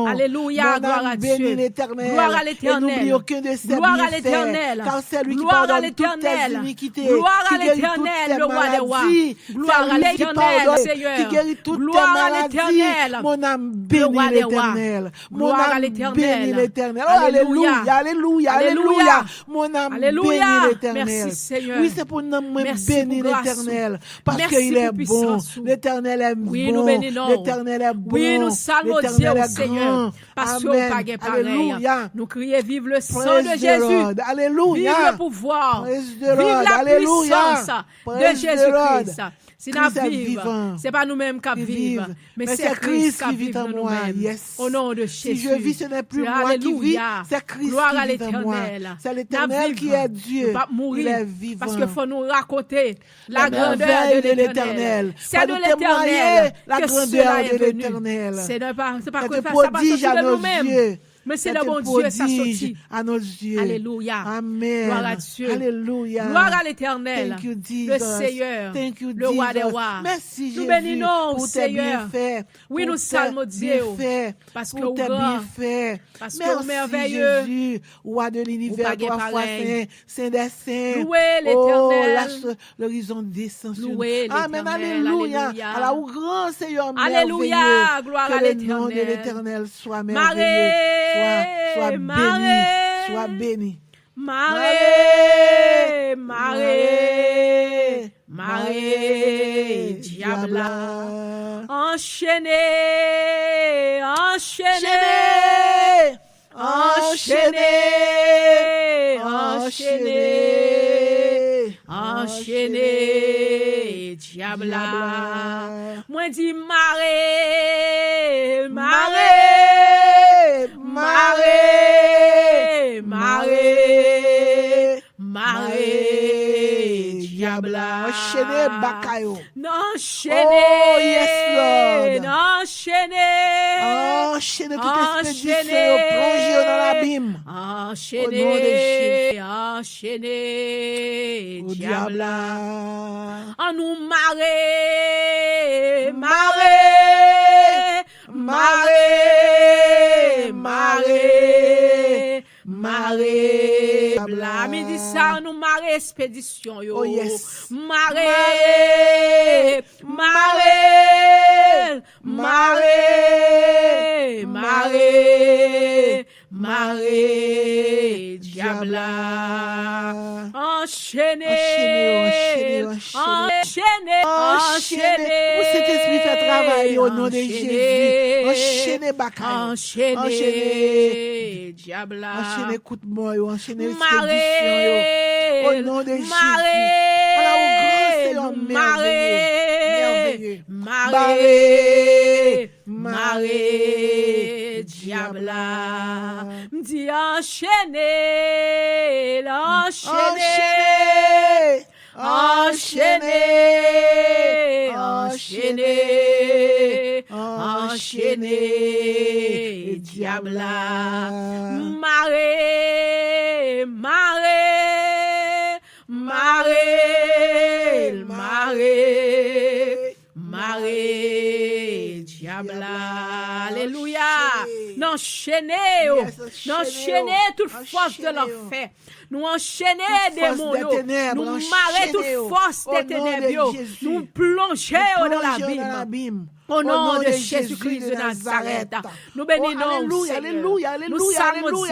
Alléluia, gloire à Dieu. Gloire à l'Éternel. Gloire à l'Éternel. Gloire à l'Éternel. Gloire à l'Éternel, le roi des rois. Gloire à l'Éternel, Seigneur. Gloire à l'Éternel. Mon âme bénit l'Éternel. Gloire à l'Éternel. Alléluia, alléluia, alléluia. Mon âme bénit l'Éternel. Merci, Seigneur. Oui, c'est pour nous bénir l'Éternel parce qu'il est bon. L'Éternel est bon. L'Éternel est bon. Oui, nous saluons Dieu au Seigneur parce qu'on pas pareil. Nous crions vive le sang de Jésus. Alléluia. Vive le pouvoir. Vive la puissance de Jésus-Christ. Si nous vivons, ce n'est pas nous-mêmes qui vivons, mais c'est Christ qui vit en nous-mêmes. Au nom de Jésus. Si je vis, ce n'est plus moi qui vis, c'est Christ qui vit en moi. C'est l'Éternel qui est Dieu. Il est vivant. Parce qu'il faut nous raconter la grandeur de l'Éternel. C'est de l'Éternel la grandeur de l'Éternel. C'est pas prodige à nos yeux. Mais c'est le bon Dieu, ça sortit à nos yeux. Alléluia. Amen. Gloire à Dieu. Alléluia. Gloire à l'Éternel. Thank you, Jesus. Le Seigneur. Thank you, le roi des rois. Merci, Jésus. Nous bénissons, pour Seigneur. Tes bienfaits, oui, nous saluons Dieu. Parce que pour tes bienfaits. Parce que merveilleux. Jésus, roi de l'univers, trois fois saint, saint des saints. Louez l'Éternel. Oh, l'horizon descend sur nous. Louez l'Éternel. Amen. Alléluia. Alors, au grand Seigneur merveilleux. Alléluia. Gloire à l'Éternel. Que le nom de l'Éternel soit merveilleux. Soit béni, sois béni. Maré, diable, enchaîné, diable. Moi dis maré, diable. Enchaîné bakayo. Enchaîné. Oh, yes, Lord. Enchaîné. Enchaîné toute expédition, plongé dans l'abîme. Enchaîné. Enchaîné. Au diable. En nous marrer. Marée. La midi ça nous marée expédition yo. Oh yes. Marée. Diabla. Enchaîné. Pour cet esprit fait travailler au nom de Jésus. Enchaîné bakayo. Enchaîné. Diabla. Enchaîné coup de mort, enchaîné expédition. Au nom de Jésus. Alors, au grand Seigneur merveilleux. Marée. Diabla. M'dit enchaîné. Enchaîné, diabla. Marée. Diabla. Alléluia. N'enchaîner toute force de l'enfer. Nous enchaîner des démons. Nous marrer toute force des ténèbres. Nous plonger dans l'abîme. Au nom de Jésus-Christ de Nazareth. Nous bénissons. Nous saluons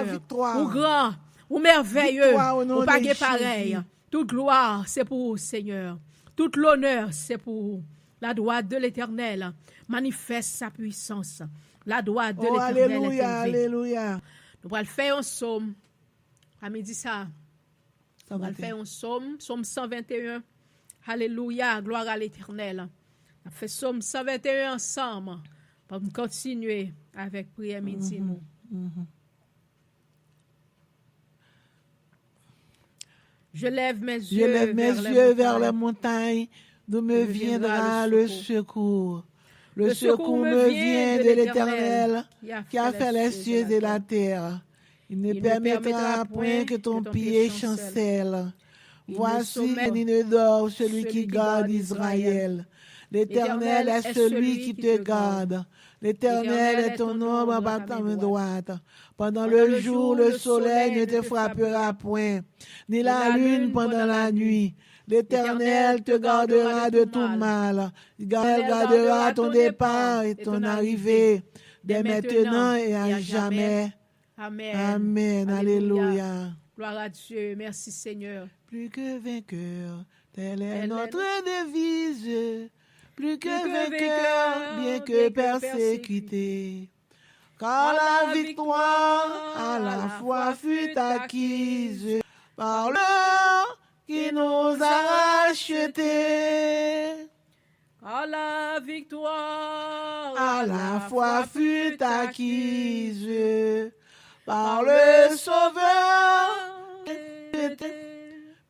victoire. Ou grand, ou merveilleux, ou pas pareil. Toute gloire, c'est pour vous, Seigneur. Toute l'honneur, c'est pour vous. La droite de l'Éternel manifeste sa puissance. La droite de l'Éternel est élevée. Alléluia. Nous allons faire un psaume. À midi ça. Nous allons faire un psaume 121. Alléluia, gloire à l'Éternel. On fait psaume 121 ensemble pour continuer avec prière midi. Je lève mes yeux vers les montagnes, d'où me viendra le secours. Le secours me vient de l'Éternel, qui a fait les cieux et la terre. Il ne permettra point que ton pied chancelle. Voici, il ne dort celui qui garde Israël. L'Éternel est celui qui te garde. L'Éternel est ton ombre par ta main droite. Pendant le jour, le soleil ne te frappera point, ni la lune pendant la nuit. L'Éternel te gardera de tout mal. Il gardera ton départ et ton arrivée, dès maintenant et à jamais. Amen. Alléluia. Gloire à Dieu. Merci Seigneur. Plus que vainqueur, telle est notre devise. Plus que vainqueur, bien que persécuté. Car la victoire à la fois fut acquise par l'heure qui nous a rachetés. Car la victoire à la fois fut acquise par le Sauveur.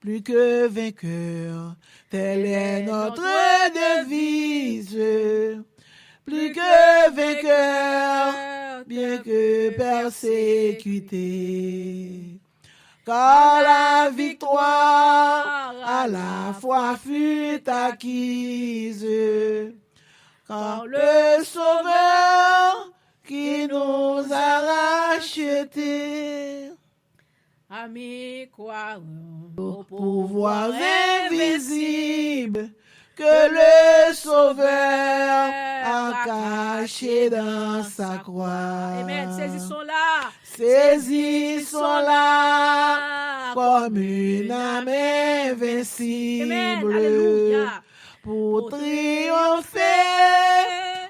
Plus que vainqueur, telle est notre devise. Plus que vainqueur, bien que persécuté. Car la victoire à la fois fut acquise. Car le Sauveur qui nous a rachetés. Amis, croirons au pouvoir invisible que le Sauveur a caché dans sa croix. Amen. Saisissons-la comme une âme invincible. Amen. Pour triompher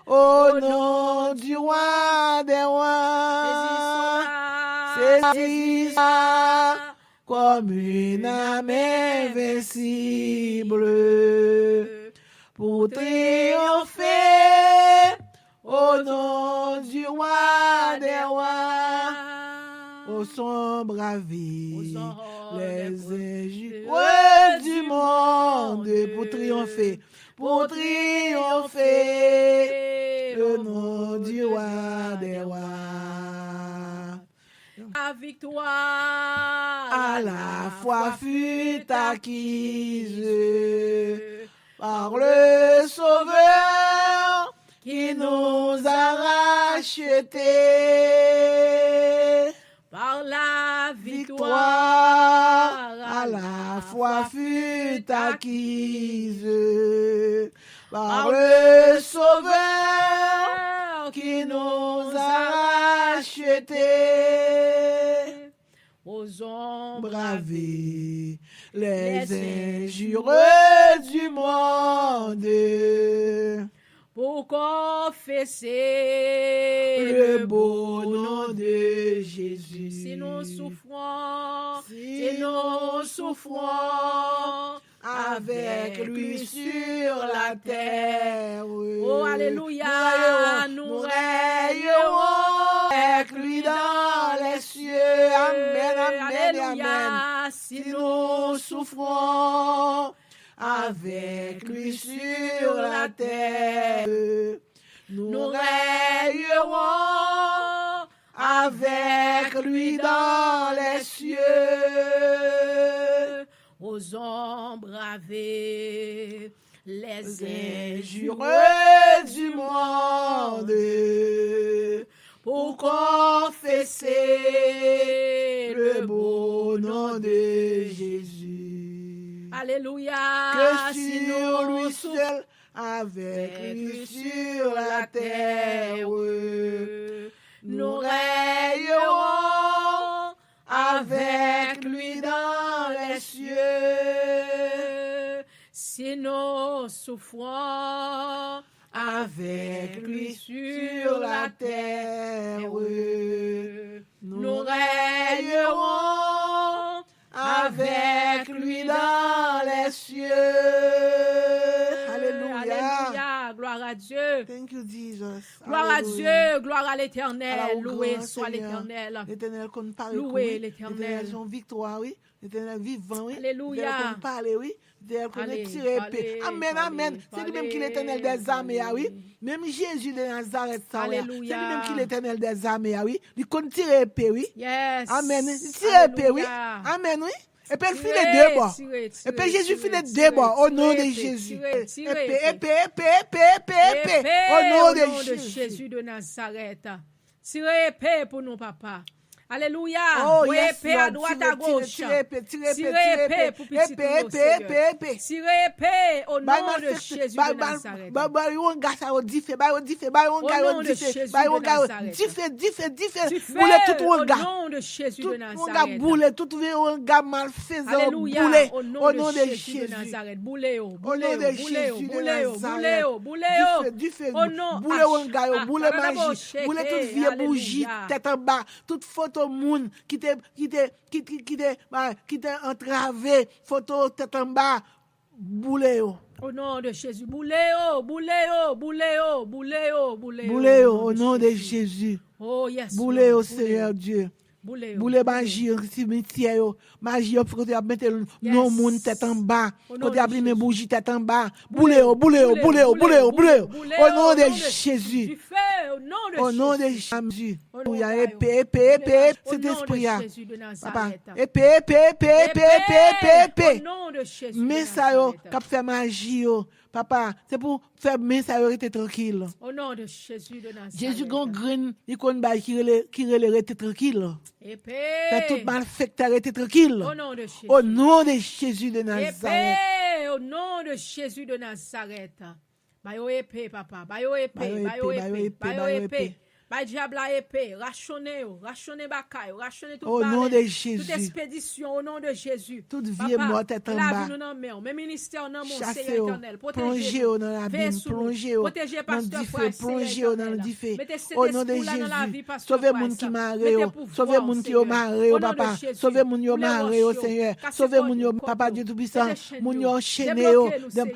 au nom du roi des rois. Saisis-la comme une âme invincible pour triompher au nom du roi des rois. Au son bravi les injures du monde. pour triompher, le nom du roi des rois. La victoire À la fois fut acquise par le Sauveur qui nous a rachetés. par la victoire. À la fois fut acquise par le Sauveur qui nous a rachetés. Osons Braver les injures du monde pour confesser le beau nom de Jésus. Si nous souffrons, avec lui sur la terre. Oh, alléluia, nous rayons avec lui dans les cieux. Amen, amen, alléluia, amen. Si nous souffrons avec lui sur la terre, nous rayons avec lui dans les cieux. Osons braver les injures du monde pour confesser le beau nom de Jésus. Alléluia. Que sur lui seul, avec lui sur la terre, nous rayons avec lui dans les cieux. Si nous souffrons avec lui sur la terre, nous rayons avec lui dans les cieux. Alléluia. Alléluia. Gloire à Dieu. Thank you, Jesus. Gloire à Dieu. Gloire à l'Éternel. Alors, Loué grand soit Seigneur, l'Éternel. L'Éternel qu'on parle, Loué oui. l'Éternel. Son victoire, oui. L'Éternel vivant, oui. Alléluia. L'Éternel qu'on parle, oui. L'Éternel qu'on Allez, tire épée. allez, Amen, amen. allez, C'est lui-même qui est allez, l'Éternel des armées, ah oui. allez. Même Jésus de Nazareth, ça, oui. C'est Alléluia. lui-même qui est l'Éternel des armées, ah oui. Il compte tirer épée, oui. Yes. Amen. Il tire épée, oui. Alléluia. Amen, oui. Et puis, il Tirez, finit deux bords. tirez, Et tirez, puis, Jésus tirez, finit tirez, deux bords. Au nom de tirez, Jésus. tirez, tirez, Épée, tirez. épée, épée. Au nom de Jésus. Jésus de Nazareth. Tirez épée pour nous, papa. Alléluia. Oh, Oui, yes, épée à Lord. droite, à gauche. Tirez épée Tirez épée pour petit épée. Tirez épée au nom de Jésus de Nazareth. Au nom de Jésus de Nazareth. Boule tout Au regard. nom de Jésus de Tout regard Nazareth. boule, tout regard malfaisant Alléluia. boule. Au nom Au de nom de Jésus de Jésus. Nazareth. Boulez-o, Au nom de Jésus de Nazareth. boulez-o. Du feu, Au nom boule regard, boule magie, boule toute vieille bougie, tête en bas, toute photo moun qui t'est entravé, photo tête en bas, boule. Au nom de Jésus. Boulez-o. Boule au nom de Jésus. Oh yes. Boule au Seigneur Dieu. Boulez-o. Boule magie cimetière, magie côté à mettre non moun tête en bas, côté à mes bougies tête en bas. Boule au nom de Jésus. Du feu au nom de Jésus. Au nom de Jésus. Il y a épée, cet esprit là. Papa, épée. Au nom de Jésus. Mais ça yo, cap fait magie yo. Papa, c'est pour faire mais ça yo rester tranquille. Au nom de Jésus de Nazareth. Jésus gon grain, il kon ba qui rester tranquille. Épée. Fait tout mal fait rester tranquille. Au nom de Jésus. Au nom de Jésus de Nazareth. Épée. Au nom de Jésus de Nazareth. Bayo épée, papa. Bayo épée. Bay diable à épée, rachonnez bakay, rachonnez tout au nom de Jésus. Toute expédition au nom de Jésus. Toute vie morte est en bas. Mes ministères dans mon Chassez Seigneur éternel. Plongez dans l'abîme, plongez dans le feu, plongez dans le feu. Au nom de Jésus, sauvez moun qui maré, sauvez moun qui est maré, papa. Sauvez moun qui est maré, Seigneur. Sauvez moun qui papa Dieu Tout-Puissant. Moun qui enchaîné,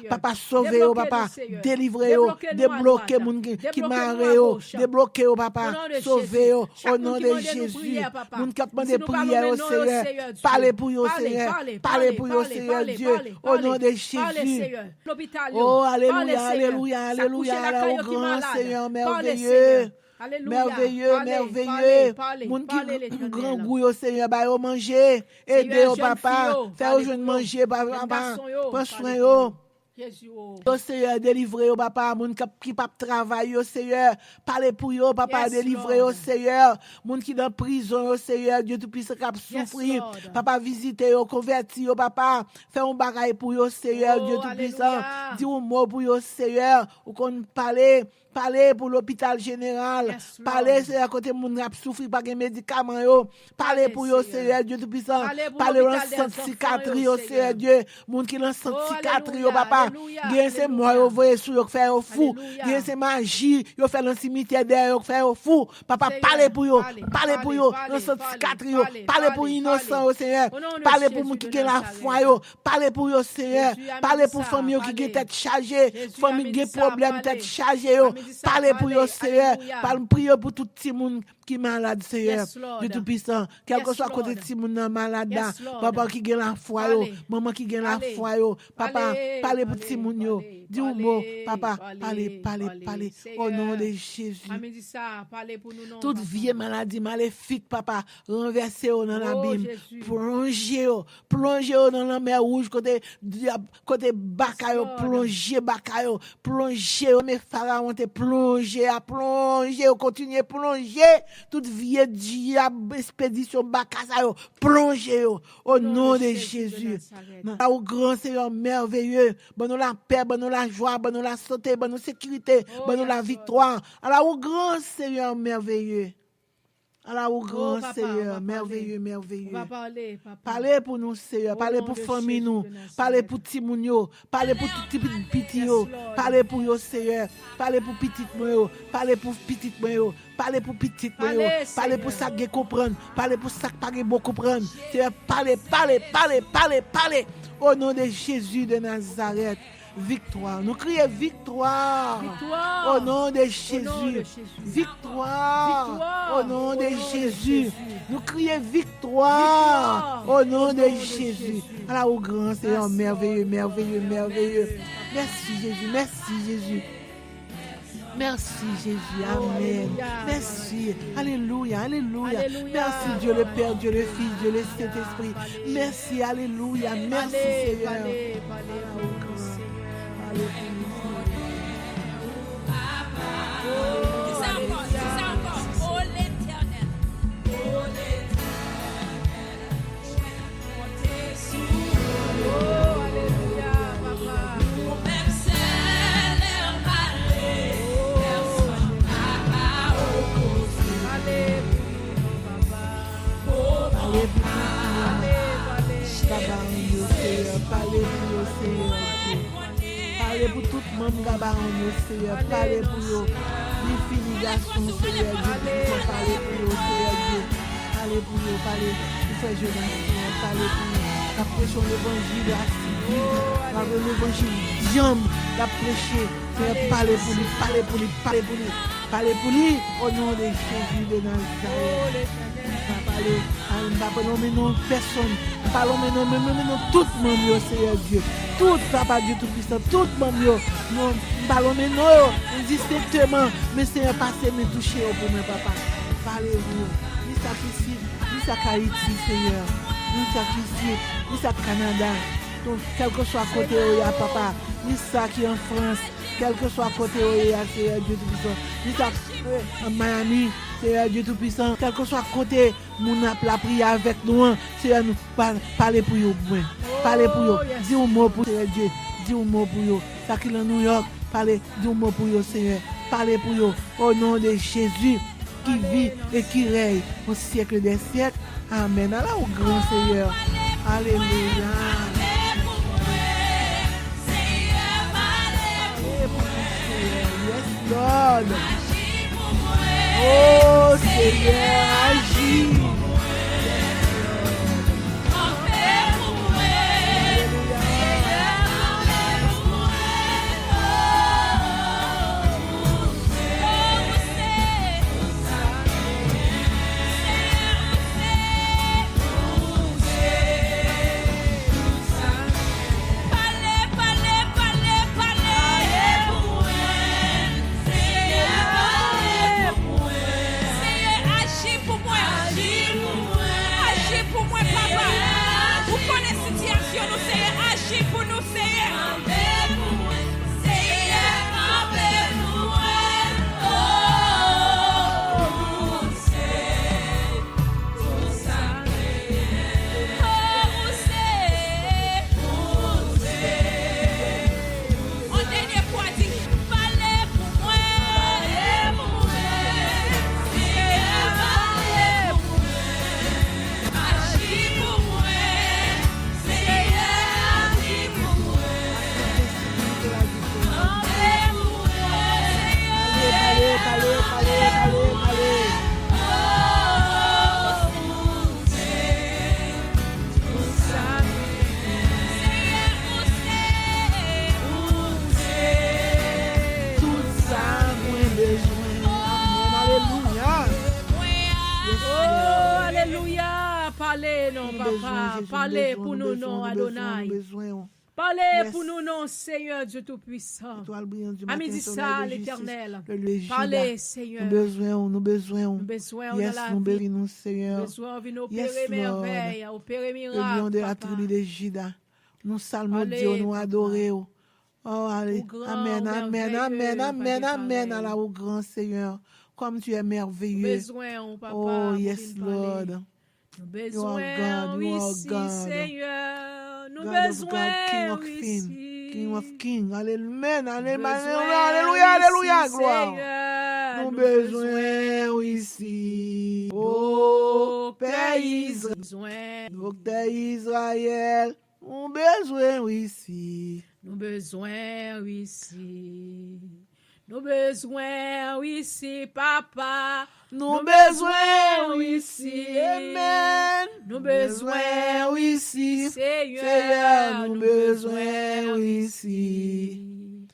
papa sauvez, papa. Délivrez, débloquez moun qui maré, débloquez, papa. Au nom de Sauvez yo. Jésus. Au nom de Chaque Jésus. prière, papa. Moun qui demande Si nous parlons prière au maintenant, Seigneur. Seigneur Dieu. Parlez pour yo, Parlez, Seigneur. parlez, Parlez pour yo, parlez, Seigneur parlez, Dieu. parlez, Au nom de Parlez, Jésus. Seigneur. L'hôpital, Oh, parlez, alléluia, Seigneur. alléluia, Ça alléluia. couche la Là, caille au qui grand malade. Seigneur Parlez, merveilleux. Seigneur. Alléluia. Merveilleux, Parlez, merveilleux. parlez, Moun parlez, qui l'Éternel. grand goût au Seigneur, bah yo manger, aider Seigneur, au jeune papa, fille, faire parlez aux jeunes pour yo. manger, papa, Jeune garçon, yo, prends soin parlez yo. pour Jésus, oh. Yo Seigneur, délivrez au papa, moun qui pas travail au Seigneur, parlez pour yo papa, Yes, délivrez Lord. au Seigneur, moun qui dans prison au Seigneur, Dieu tout puissant qui a Yes, souffrir, Lord. papa visitez yo, converti yo papa, fais un bagaille pour yo Seigneur, Oh, Dieu tout puissant, alléluia. dis un mot pour yo Seigneur, ou qu'on parler pour l'hôpital général, Yes, Lord. parler Seigneur côté moun rap souffrir pas de médicaments yo, parler pour yo Seigneur, Dieu tout puissant, Parlez pour parler dans l'hôpital des centre enfants, psychiatrie yo, au Seigneur Dieu, moun qui dans centre Oh, psychiatrie alléluia, yo papa, alléluia, gen c'est moi alléluia. yo voye sou yo faire au fou, Alléluia. gen c'est magie yo fait dans cimetière derrière yo faire au fou, papa Seigneur, parlez pour yo, parlez, parlez pour yo parlez, dans centre parlez, psychiatrie yo, parlez, parlez pour parlez, innocent parlez. au Seigneur, Au nom de parlez pour Jésus moun qui de gen la Nazareth. foi yo, parlez pour yo Seigneur, Jésus, parlez amène pour ça, famille yo qui parlez. gen tête chargée, Jésus, famille amène gen ça, problème parlez. tête chargée yo, Amène ça, parlez pour yo parlez. Seigneur, Alléluia. parle prier pour tout petit monde qui malade Seigneur, Yes, Lord. Dieu tout puissant, quel que Yes, soit côté Lord. petit monde nan malade là, Yes, Lord. papa qui gen la foi yo, Parlez. maman qui gen la Parlez. foi yo, papa Parlez, parlez pour parlez, petit monde yo, parlez, dis un parlez, mot, papa, parlez, parlez, Seigneur. au nom de Jésus. Amène ça, parlez pour nous, non, Toute papa. vieille maladie maléfique, papa, renversez dans l'abîme, Jésus. plongez dans la mer rouge, côté Bakayo, Lord. plongez Bakayo, plongez, mes pharaons, plongez, continuez, plongez, toute vieille diable, expédition Bakayo, plongez, au nom de Jésus. Là au grand Seigneur merveilleux, bon nous la paix, bon nous la joie, bon nous la santé, bon nous sécurité, Oh, bon nous la yes, victoire. Alors au grand Seigneur merveilleux. Alors au grand papa, on Seigneur va merveilleux, On merveilleux. va parler, papa. Parlez pour nous, Seigneur. Au Parlez nom pour de famille, Jésus nous. de Nazareth. Parlez pour Timounio. Parlez pour tout petit yo. Lord. Parlez pour yo, Seigneur. Parlez pour petit moi. Parlez pour petit moi. Parlez pour petit moi. Parlez, Parlez pour Seigneur. ça que comprendre. Parlez pour ça que pas bon comprendre. Seigneur, parlez. Au nom de Jésus de Nazareth. Victoire. Nous crions victoire. Victoire. Au nom de Jésus. nom de Jésus. Victoire. Victoire. Au nom de Au nom de Jésus. Jésus. Nous crions victoire. Victoire. Au nom Au de nom de Jésus. Jésus. Alors, au grand Seigneur, Merci, merveilleux, Lord. merveilleux, merveilleux. Merci Jésus, merci Jésus. Merci Jésus, Oh, Amen. alléluia. Merci, Alléluia, Alléluia. Alléluia. Merci Dieu le Père, Dieu le Fils, Dieu le Saint-Esprit. Merci, Alléluia, merci Seigneur. Parlez, Au grand. Seigneur. Alléluia. Oh l'Éternel, Oh, alléluia, papa. même celle personne n'a opposé. Allez, papa. Allez, Allez, Seigneur, parlez pour nous, Seigneur. Parlez pour tout le monde, Seigneur. Parlez pour nous. L'infinigation, Seigneur. Parlez pour nous, Seigneur Dieu. Parlez pour nous, parlez pour frère Jonas, Seigneur. Parlez pour nous. La prêchons l'évangile, la civile. L'évangile, jambe, la prêcher. Seigneur, parlez pour lui, parlez pour lui, parlez pour lui. Parlez pour lui, au nom de Jésus de Nazareth. Parlons maintenant personne. Parlons maintenant tout le monde, Seigneur Dieu. Tout papa Dieu tout-puissant, tout le monde. Nous parlons maintenant distinctement. Mais Seigneur, passez me toucher pour moi, papa. Parlez-vous. Ni sacrifice, ni ça Haïti, Seigneur. Ni sacrifice, ni ça Canada. Donc, quel que soit côté où il y a papa, ni ça qui est en France, quel que soit côté où il y a, Seigneur Dieu tout-puissant. Ni ça en Miami. Seigneur Dieu Tout-Puissant, quel que soit côté, mon a la prière avec nous, Seigneur, nous parlez pour vous, parlez pour vous, dis un mot pour Seigneur Dieu, dis un mot pour vous, ça qui est en New York, parlez, dis un mot pour vous, Seigneur, parlez pour vous, au nom de Jésus, qui vit et qui règne au siècle des siècles, Amen. Alors, au grand Seigneur, Alléluia. Yes, Lord. Oh Seigneur, agis. papa. Parlez pour nous, non, Adonai. Parlez pour nous, non, Seigneur Dieu Tout-Puissant. À midi ça, l'Éternel. Parlez, Seigneur. Nous besoin de la yes, nous vie. bénissons, Seigneur. Nous besoin de opérer Yes, merveille, opérer Le lion de miracle, la papa. tribu de Juda. Nous saluons Allez, Dieu, nous papa. adorons. Oh, allez. Au grand, Amen, amen, merveilleux, amen, pas amen, de amen, pareil. Allah, au grand Seigneur. Comme tu es Nous merveilleux. besoin, papa. Oh, pour yes, venir parler. Lord. Nous You are besoin, God, oui, you are si, God. Seigneur. Nous God of besoin, God, King of oui, King, si. King of King. Alléluia, Nous alléluia, besoin, alléluia, alléluia, oui, si, gloire. Seigneur. Nous besoin ici. Oh, Père Israël. Docteur Israël. Nous besoin ici. Nous besoin ici. Nous besoin ici, papa. Nous besoin ici. Amen. Nous besoin ici. Seigneur, Seigneur, nous besoin ici.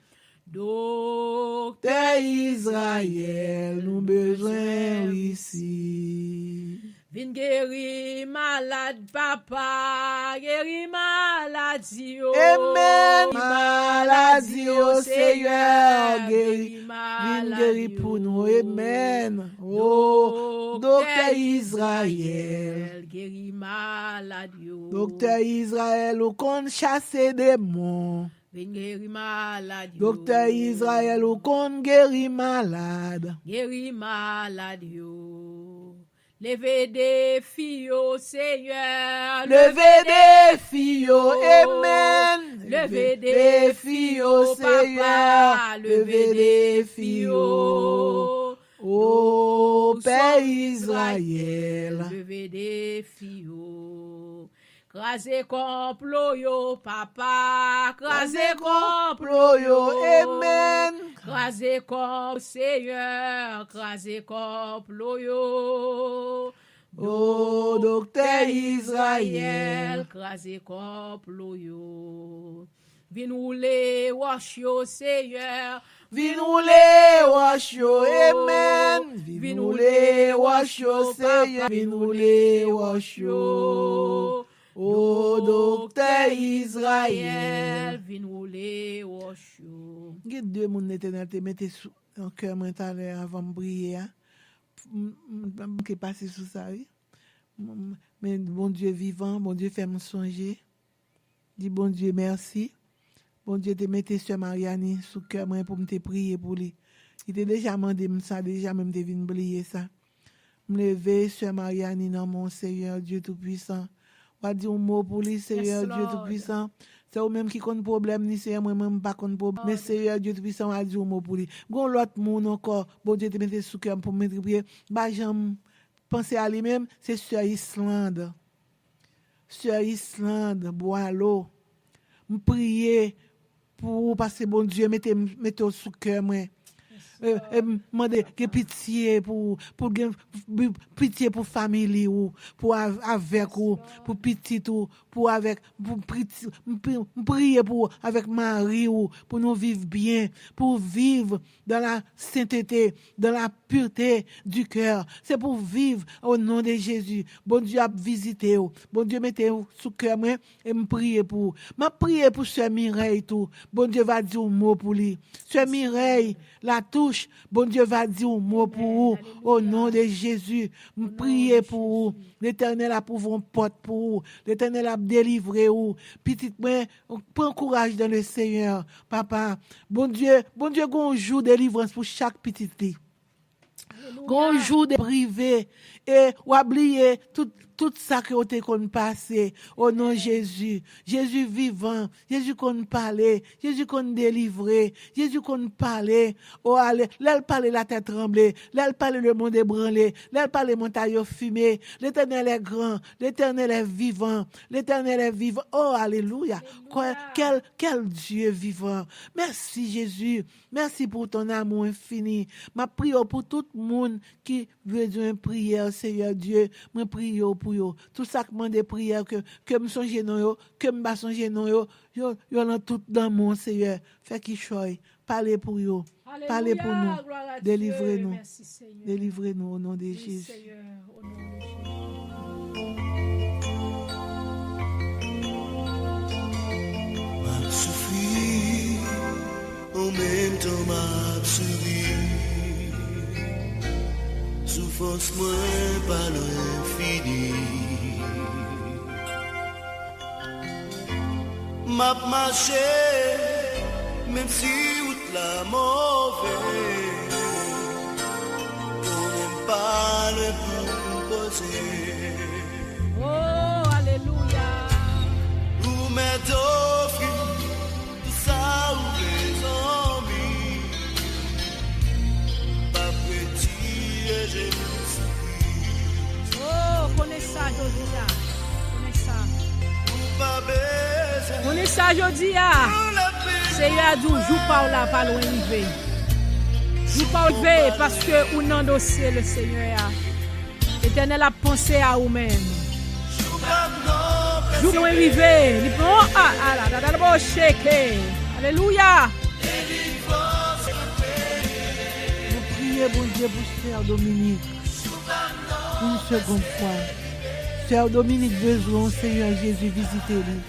Docteur Israël, nous besoin ici. Vin guérir malade, papa, guérir maladie, oh. Amen. Maladie, oh Seigneur, guéris Vin guérir pour nous. Amen. Oh, Docteur Israël. guéris maladie, oh. Docteur Israël, ou qu'on chasse des démons. Vin guérir maladie, oh. Docteur Israël, ou qu'on guérit malade. Guéris maladie, oh. Levez des filles, oh Seigneur. Levez des filles, oh, amen. Levez des filles, oh Seigneur. papa. Levez des filles, oh. oh Père Israël. Levez des filles, oh. Crasez complot, yo, papa. Crasez complot, yo, amen. Crasez complot, Seigneur. Crasez complot, yo. Oh, Docteur Israël. Crasez complot, yo. Vin rouler, wash yo, Seigneur. Vin rouler, wash yo, amen. Vin rouler, wash yo, Seigneur. Vin rouler, wash yo. Oh, Docteur Israël. Vin rouler, wash yo. Guide Dieu, mon éternel, te mette en cœur mental avant de prier. Je passer sous ça, oui. Mais bon Dieu vivant, bon Dieu fait-moi songer. Dis bon Dieu merci. Bon Dieu te mette sur Mariani sous cœur pour me prier pour lui. Il t'a déjà demandé ça, déjà même te venu oublier ça. Me lever sur Mariani dans mon Seigneur Dieu Tout-Puissant. On va dire un mot pour lui, Seigneur Dieu Tout-Puissant. C'est eux-mêmes qui comptent problème, ni c'est moi-même pas compte problème. Mais Seigneur Dieu Tout-Puissant, on va dire un mot pour lui. Gon l'autre monde encore, bon Dieu te mette sous cœur pour me prier. Bah, j'aime penser à lui-même, c'est sur Islande. Sur Islande, bois l'eau. Me prier pour parce que bon Dieu mettez sous cœur moi. Demander que pitié pour pitié pour famille ou pour avec ou pour petit ou pour avec pour prier pour avec Marie ou pour nous vivre bien, pour vivre dans la sainteté, dans la pureté du cœur. C'est pour vivre au nom de Jésus. Bon Dieu a visité ou. Bon Dieu mettez sous cœur moi et me prier pour. M'a prier pour Sœur Mireille tout. Bon Dieu va dire un mot pour lui. Sœur Mireille la touche. Bon Dieu va dire un mot pour vous. Au nom de Jésus. Me prier pour vous. L'Éternel a pour une porte pour vous. L'Éternel a délivré vous. Petite moi, prends courage dans le Seigneur. Papa, bon Dieu, gon jour de délivrance pour chaque petite lit. Gon jour de privé et oublier tout ça que vous avez passé au nom de Jésus. Jésus vivant, Jésus qu'on parler, Jésus qu'on délivrer, Jésus qu'on parler. Oh allez, là parler la tête tremblée, là parler le monde ébranlé, là parler montagne fumée. L'Éternel est grand, l'Éternel est vivant, l'Éternel est vivant. Oh alléluia. Quel Dieu vivant. Merci Jésus. Merci pour ton amour infini. Ma prière pour tout le monde qui veut une prière, Seigneur Dieu. Ma prière pour eux. Tout ça que des prières que me songe non yo, que me pas songe non yo dans tout dans mon Seigneur. Fait qu'il choye. Parlez pour eux. Parlez pour nous. Délivrez-nous. Délivrez-nous au nom de Jésus. Seigneur, au nom de Jésus. temps m'a souri. Souffrance moins pas l'infini. M'a marché, même si route la mauvaise. On n'aime pas le proposer. Oh, alléluia. Ou m'est offert tout ça ou les envies. Pas petit et j'ai Oh, connais ça, Jodia. Connais ça. pas besoin. Connais ça, Jodia. Seigneur, joue pas là, pas loin arriver. Joue pas arriver parce que ou non dossier le Seigneur. L'Éternel a pensé à vous-même. Joue loin arriver. Il prend là, bon shake. Alléluia. Nous prions, bon Dieu, pour Sœur Dominique. Une seconde fois. Sœur Dominique besoin, Seigneur Jésus, visitez-lui.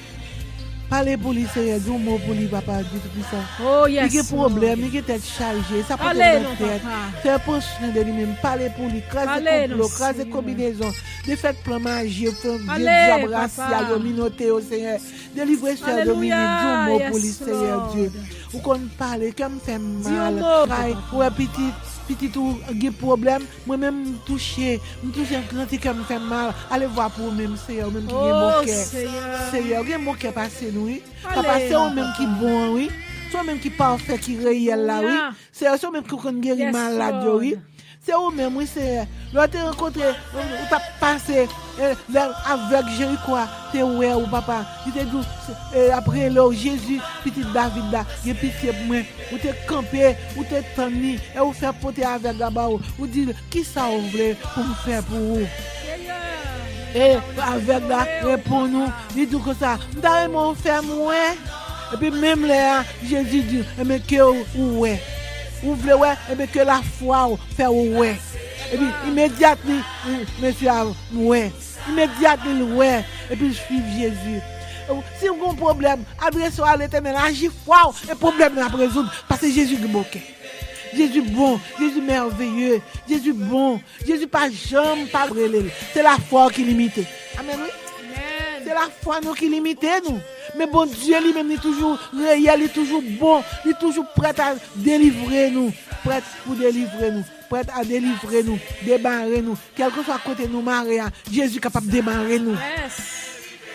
Parlez pour lui, Seigneur, dis un mot pour lui, papa, Dieu Tout-Puissant. Oh, yes. Il y a des problèmes, il y a tête chargée, ça peut Allez, être non, tête. papa. C'est pour soin de lui-même. Parlez pour lui, Allez, crasez non, complot, crasez Seigneur. combinaison. De fait, plan magie, Allez, diable papa. racial, communauté, au Seigneur. Délivrez Sœur Alléluia, Dominique, dis un mot pour lui, yes, Seigneur Lord. Dieu. Ou qu'on parle, comme fait Dis un mal. mot, Aïe, papa. ouais, petit tout, des problèmes. Moi-même, touché, un grand qui me fait mal. Allez voir pour vous-même, Seigneur, même qui est Oh, moqué. Seigneur. Seigneur, il y a mon cœur passé, oui. Allez, Papa, c'est mon eux-mêmes qui papa. bon, oui. C'est eux-mêmes qui parfait, qui réel là, oui. Alléluia. C'est eux-mêmes qui ont guéri Yes, malade, Lord. oui. C'est eux-mêmes, oui, c'est l'autre rencontré, ou t'as passé avec Jéricho, t'es ouais, ou papa. Il t'a dit, après là, Jésus, petit David là, il a pitié pour moi. Ou t'es campé, ou t'es tenu, et ou fait porter avec là-bas, ou dit, qui ça vous voulez pour me faire pour vous? Et avec là, réponds-nous, il dit comme ça, t'as mon fait moi. Et puis même là, Jésus dit, mais que ouais. Ou voulez ouais, et bien que la foi fait ouais. Et puis immédiatement, monsieur ouais. Immédiatement ouais. Et puis suivre Jésus. Si vous avez un problème, adressez-vous à l'Éternel, agissez fort, et problème à résoudre. Parce que Jésus est bon. Jésus bon, Jésus merveilleux, Jésus bon, Jésus pas jamais pas brûlé. C'est la foi qui limite. Amen, oui. C'est la foi nous qui limite nous. Mais bon Dieu lui-même il est toujours réel, il est toujours bon, il est toujours prêt à délivrer nous, prêt pour délivrer nous, prêt à délivrer nous, débarrer nous. Quel que soit côté nous Maria, Jésus est capable de débarrer nous. Yes.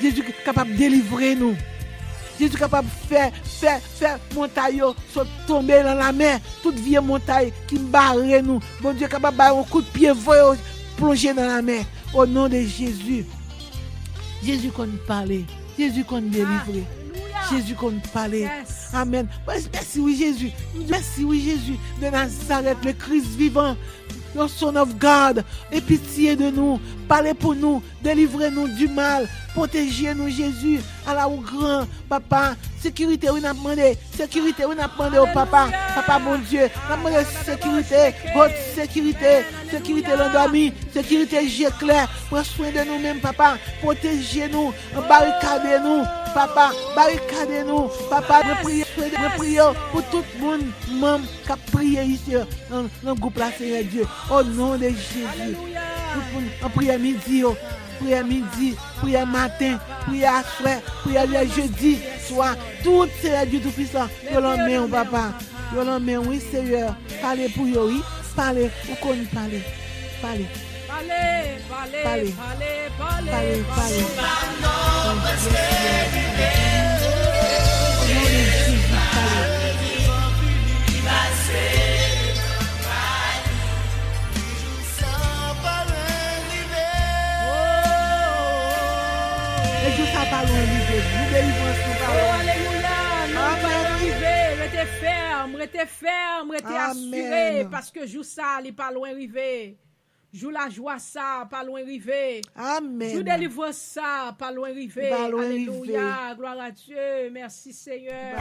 Jésus est capable de délivrer nous. Jésus est capable de faire montagne tomber dans la mer, toute vieille montagne qui barre nous. Bon Dieu est capable de faire un coup de pied plonger dans la mer. Au nom de Jésus. Jésus qu'on parle, Jésus qu'on délivre, Jésus qu'on parle. Yes. Amen. Merci oui Jésus, merci oui Jésus de Nazareth, le Christ vivant, le Son of God. Aie pitié de nous, parlez pour nous, délivrez-nous du mal, protégez-nous Jésus, à la ou grand, papa. Sécurité, oui, n'a demandé. Sécurité, oui, n'a demandé au papa. Papa, mon Dieu, n'a demandé sécurité, votre sécurité, sécurité l'endormi, sécurité j'éclaire. Prends soin de nous-mêmes, papa. Protégez-nous, barricadez-nous, papa. Barricadez-nous, papa. Nous prions pour tout le monde, membre qui a prié ici, dans le groupe là, Seigneur Dieu. Au nom de Jésus. On prie à midi, prière midi, prière matin, prière soir, prière le jeudi soir. Tout c'est Dieu Tout-Puissant. Yo l'emmène, papa. Yo l'emmène, oui, Seigneur. Parlez pour yo, oui. Parlez. Où qu'on parle? Parlez. Parlez. Et tout ça parle en Jésus. Nous délivrons nous Oh, parlons. alléluia. Nous Amen. allons arriver. Restez ferme, restez assuré. Amen. Parce que jour ça, il pas loin arrivé. Joue la joie ça, pas loin arrivé. Amen. Joue délivre ça, pas loin arrivé. Pas loin Alléluia. Gloire à Dieu. Merci Seigneur.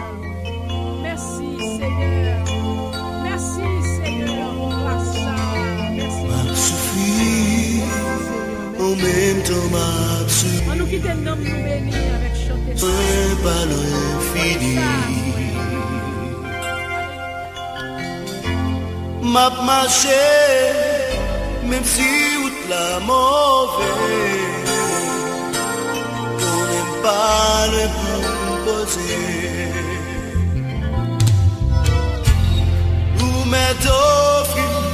Merci Seigneur. Merci Seigneur. Pour grâce ça. Merci. m'a souffri, en même temps m'a souri. On nous quitte le nom nous bénir avec chanter ça. Un pas l'infini. m'a marché, même si route la mauvaise, on n'aime pas le proposer. Ou m'être offert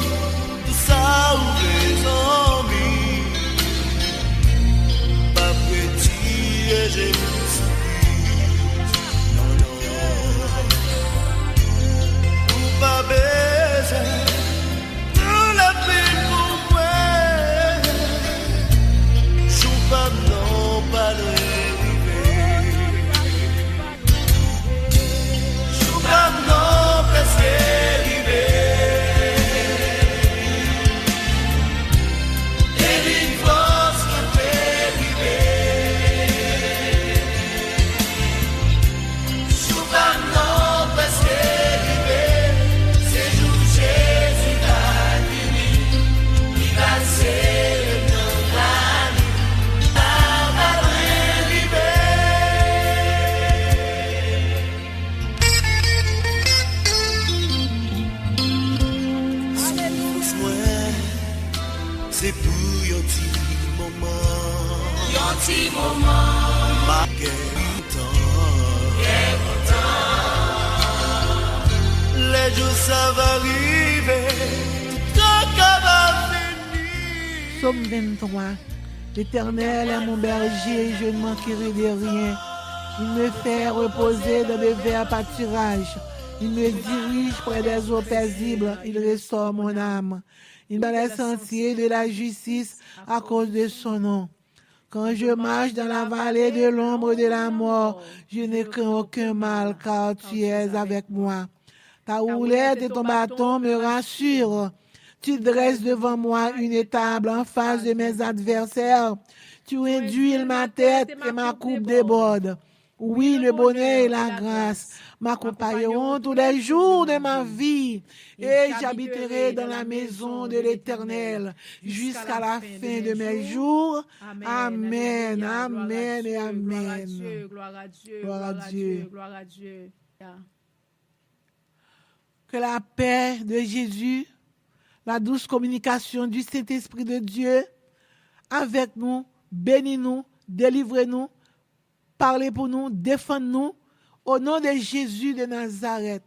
tout ça ou les zombies, pas petit et j'ai pas besoin de la peine pour moi. Je pas non pas le river. Je pas non presque river. Et l'influence m'a fait river. Je pas non presque c'est pour un petit moment, ma guerre temps. Les jours ça va arriver, tout ça va venir. Psaume 23. L'Éternel est mon berger, je ne manquerai de rien. Il me fait reposer dans de verts pâturages. Il me dirige près des eaux paisibles. Il restaure mon âme. Il me laisse les sentiers de la justice à cause de son nom. Quand je marche dans la vallée de l'ombre de la mort, je ne crains aucun mal, car tu es avec moi. Ta houlette et ton bâton me rassurent. Tu dresses devant moi une table en face de mes adversaires. Tu induis ma tête et ma coupe déborde. Oui, le bonheur et la grâce m'accompagneront tous les jours de ma vie et j'habiterai dans la maison de l'Éternel jusqu'à la fin de mes jours. Amen, amen et amen. Gloire à Dieu, gloire à Dieu. gloire à Dieu. Que la paix de Jésus, la douce communication du Saint-Esprit de Dieu avec nous, bénis-nous, délivrez-nous, parlez pour nous, défendez-nous. Au nom de Jésus de Nazareth,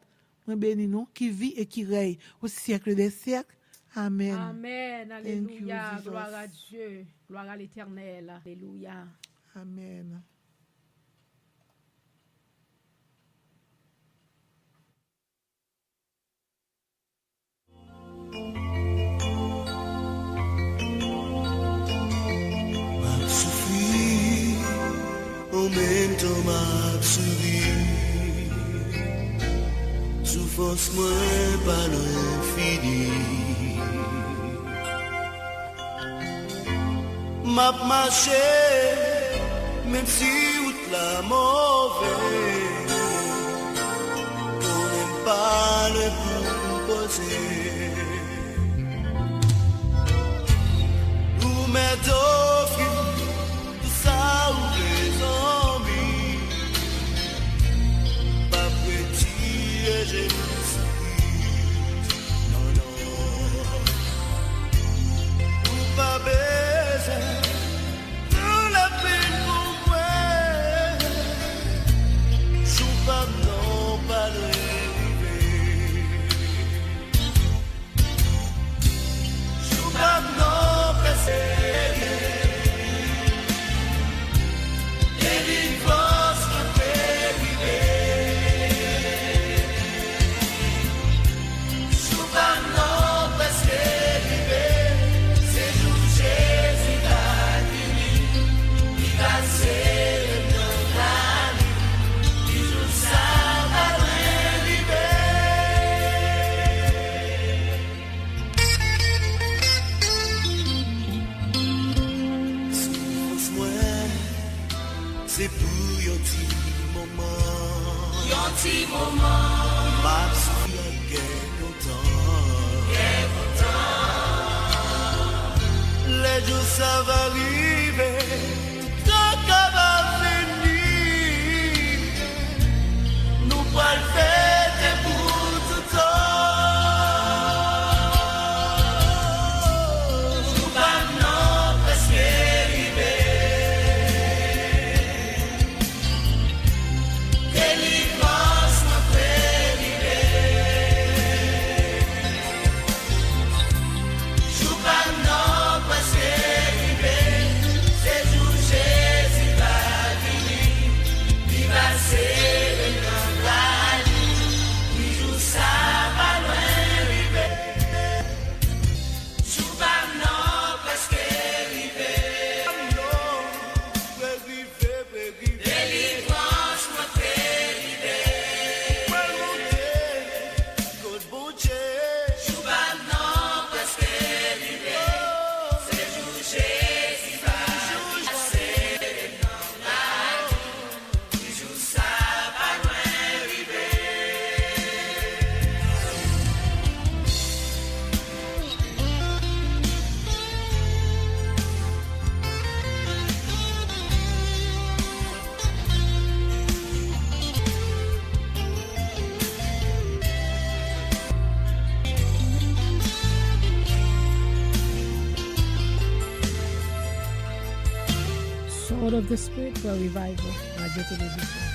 bénis-nous, qui vit et qui règne au siècle des siècles. Amen. Amen. Alléluia. Thank you, Gloire Jesus. à Dieu. Gloire à l'Éternel. Alléluia. Amen. M'a souffri, en même temps m'a souri. Souffrance moins pas l'infini. M'a marché, même si route la mauvaise, on n'aime pas le proposer. Ou m'être offert tout ça ou les zombies, pas petit et j'ai non, non, ou pas besoin de la peine pour moi, je pas non pas le river, je pas non passer. C'est pour un petit moment, m'a souffert longtemps. Les jours ça va arriver, tout ça va venir. Nous pas le faire pour tout temps. sword of the Spirit for revival. À Dieu télévision.